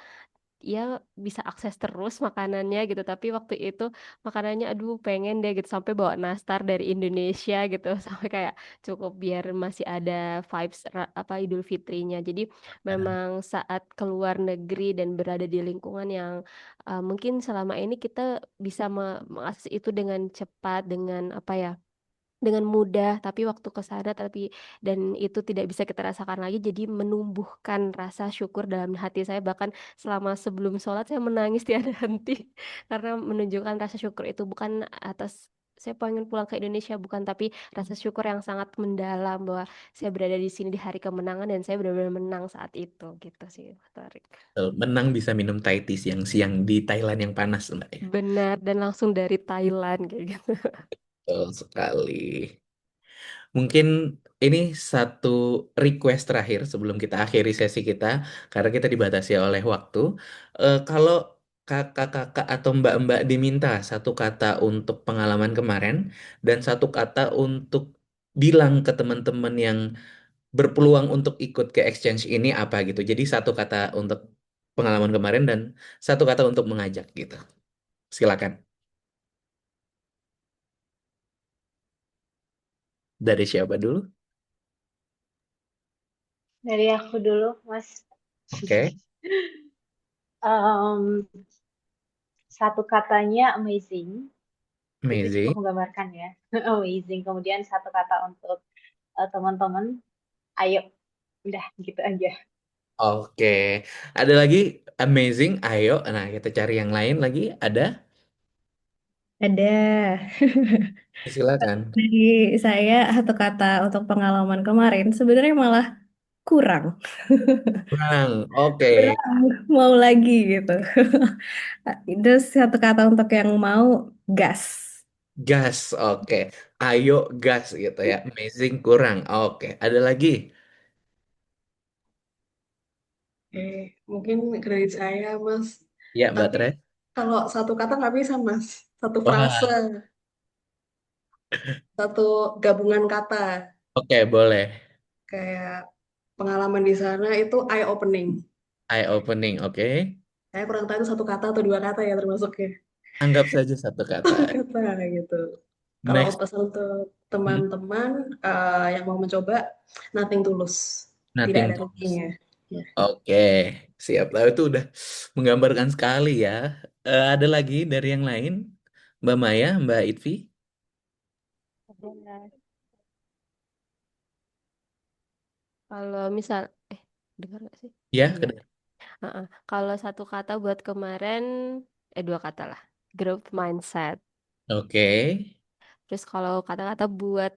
ya bisa akses terus makanannya gitu. Tapi waktu itu makanannya aduh pengen deh gitu sampai bawa nastar dari Indonesia gitu sampai kayak cukup biar masih ada vibes apa Idul Fitrinya. Jadi memang saat keluar negeri dan berada di lingkungan yang mungkin selama ini kita bisa mengakses itu dengan cepat dengan apa ya dengan mudah tapi waktu ke sana tapi dan itu tidak bisa kita rasakan lagi jadi menumbuhkan rasa syukur dalam hati saya bahkan selama sebelum sholat saya menangis tiada henti karena menunjukkan rasa syukur itu bukan atas saya pengen pulang ke Indonesia bukan tapi rasa syukur yang sangat mendalam bahwa saya berada di sini di hari kemenangan dan saya benar-benar menang saat itu gitu sih Mas Tarik. Menang bisa minum Thai tea siang-siang di Thailand yang panas, Mbak ya. Benar dan langsung dari Thailand kayak gitu. Betul sekali. Mungkin ini satu request terakhir sebelum kita akhiri sesi kita, karena kita dibatasi oleh waktu. Kalau kakak-kakak atau mbak-mbak diminta satu kata untuk pengalaman kemarin dan satu kata untuk bilang ke teman-teman yang berpeluang untuk ikut ke exchange ini apa gitu. Jadi satu kata untuk pengalaman kemarin dan satu kata untuk mengajak gitu. Silakan. Dari siapa dulu? Dari aku dulu, Mas. Oke, Em, Satu katanya amazing, itu cukup amazing. menggambarkan ya. Amazing. Kemudian satu kata untuk teman-teman, ayo. Udah gitu aja. Oke, ada lagi amazing. Ayo, nah kita cari yang lain lagi. Ada? Ada. Silakan. Dari saya satu kata untuk pengalaman kemarin sebenarnya malah kurang. Kurang. Oke, Kurang mau lagi gitu. Itu satu kata untuk yang mau gas. gas. Oke, ayo gas gitu ya. Amazing kurang. Oke, ada lagi. Mungkin kredit saya, Mas. Ya, Mbak Tapi Tre. kalau satu kata nggak bisa, Mas. Satu frase, Wah, satu gabungan kata. oke boleh. Kayak pengalaman di sana itu eye opening. Eye opening, oke. Saya kurang tahu itu satu kata atau dua kata ya termasuknya. Anggap saja satu kata. Kata gitu. Kalau Next, pesan untuk hmm, teman-teman yang mau mencoba, nothing tulus. Tidak nothing ada tulus. ruginya. Ya. Oke, siap. Lalu itu udah menggambarkan sekali ya. Ada lagi dari yang lain? Mbak Maya, Mbak Itvi? Ada. Kalau misal dengar nggak sih? Ya, Iya. Heeh. Kalau satu kata buat kemarin, dua kata lah. Growth mindset. oke. Terus kalau kata-kata buat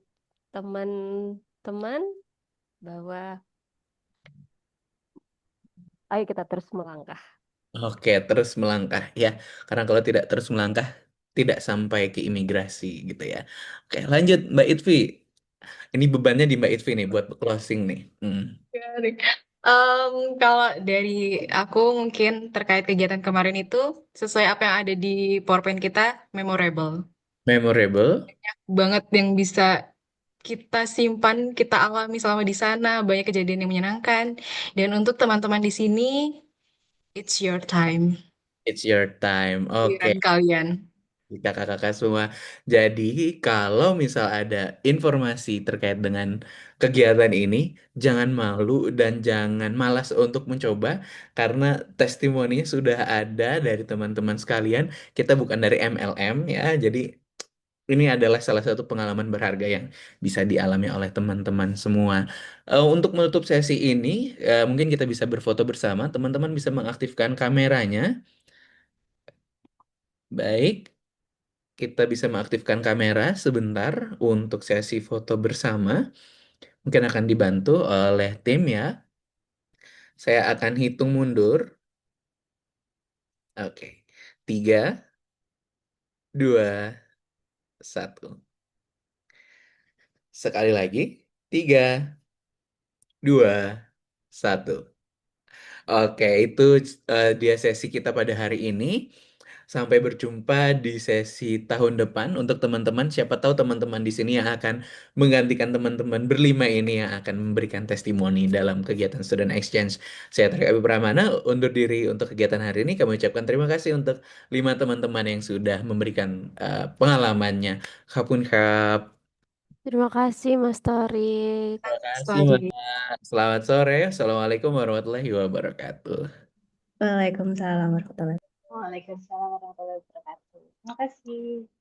teman-teman, bahwa ayo kita terus melangkah. Oke, terus melangkah ya. Karena kalau tidak terus melangkah, tidak sampai ke imigrasi gitu ya. Oke, lanjut Mbak Itvi. Ini bebannya di Mbak Itvi nih buat closing nih. Hmm. Garing. Kalau dari aku mungkin terkait kegiatan kemarin itu sesuai apa yang ada di PowerPoint kita, memorable. Memorable. Banget yang bisa kita simpan, kita alami selama di sana, banyak kejadian yang menyenangkan. Dan untuk teman-teman di sini, it's your time. It's your time. Oke. Giliran kalian. kakak-kakak semua. Jadi, kalau misal ada informasi terkait dengan kegiatan ini, jangan malu dan jangan malas untuk mencoba, karena testimoninya sudah ada dari teman-teman sekalian. Kita bukan dari MLM ya, jadi ini adalah salah satu pengalaman berharga yang bisa dialami oleh teman-teman semua. Untuk menutup sesi ini, mungkin kita bisa berfoto bersama. Teman-teman bisa mengaktifkan kameranya. Baik. Kita bisa mengaktifkan kamera sebentar untuk sesi foto bersama. Mungkin akan dibantu oleh tim ya. Saya akan hitung mundur. Oke. 3, 2, 1. Sekali lagi. 3, 2, 1. Oke, itu dia sesi kita pada hari ini. Sampai berjumpa di sesi tahun depan untuk teman-teman. Siapa tahu teman-teman di sini yang akan menggantikan teman-teman berlima ini yang akan memberikan testimoni dalam kegiatan Student Exchange. Saya Tarik Abi Pramana, undur diri untuk kegiatan hari ini. Kami ucapkan terima kasih untuk 5 teman-teman yang sudah memberikan pengalamannya. Kapun kap. Terima kasih Mas Torik. Terima kasih, Mbak. Sekali. Selamat sore. Assalamualaikum warahmatullahi wabarakatuh. Waalaikumsalam warahmatullahi Waalaikumsalam warahmatullahi wabarakatuh. Terima kasih.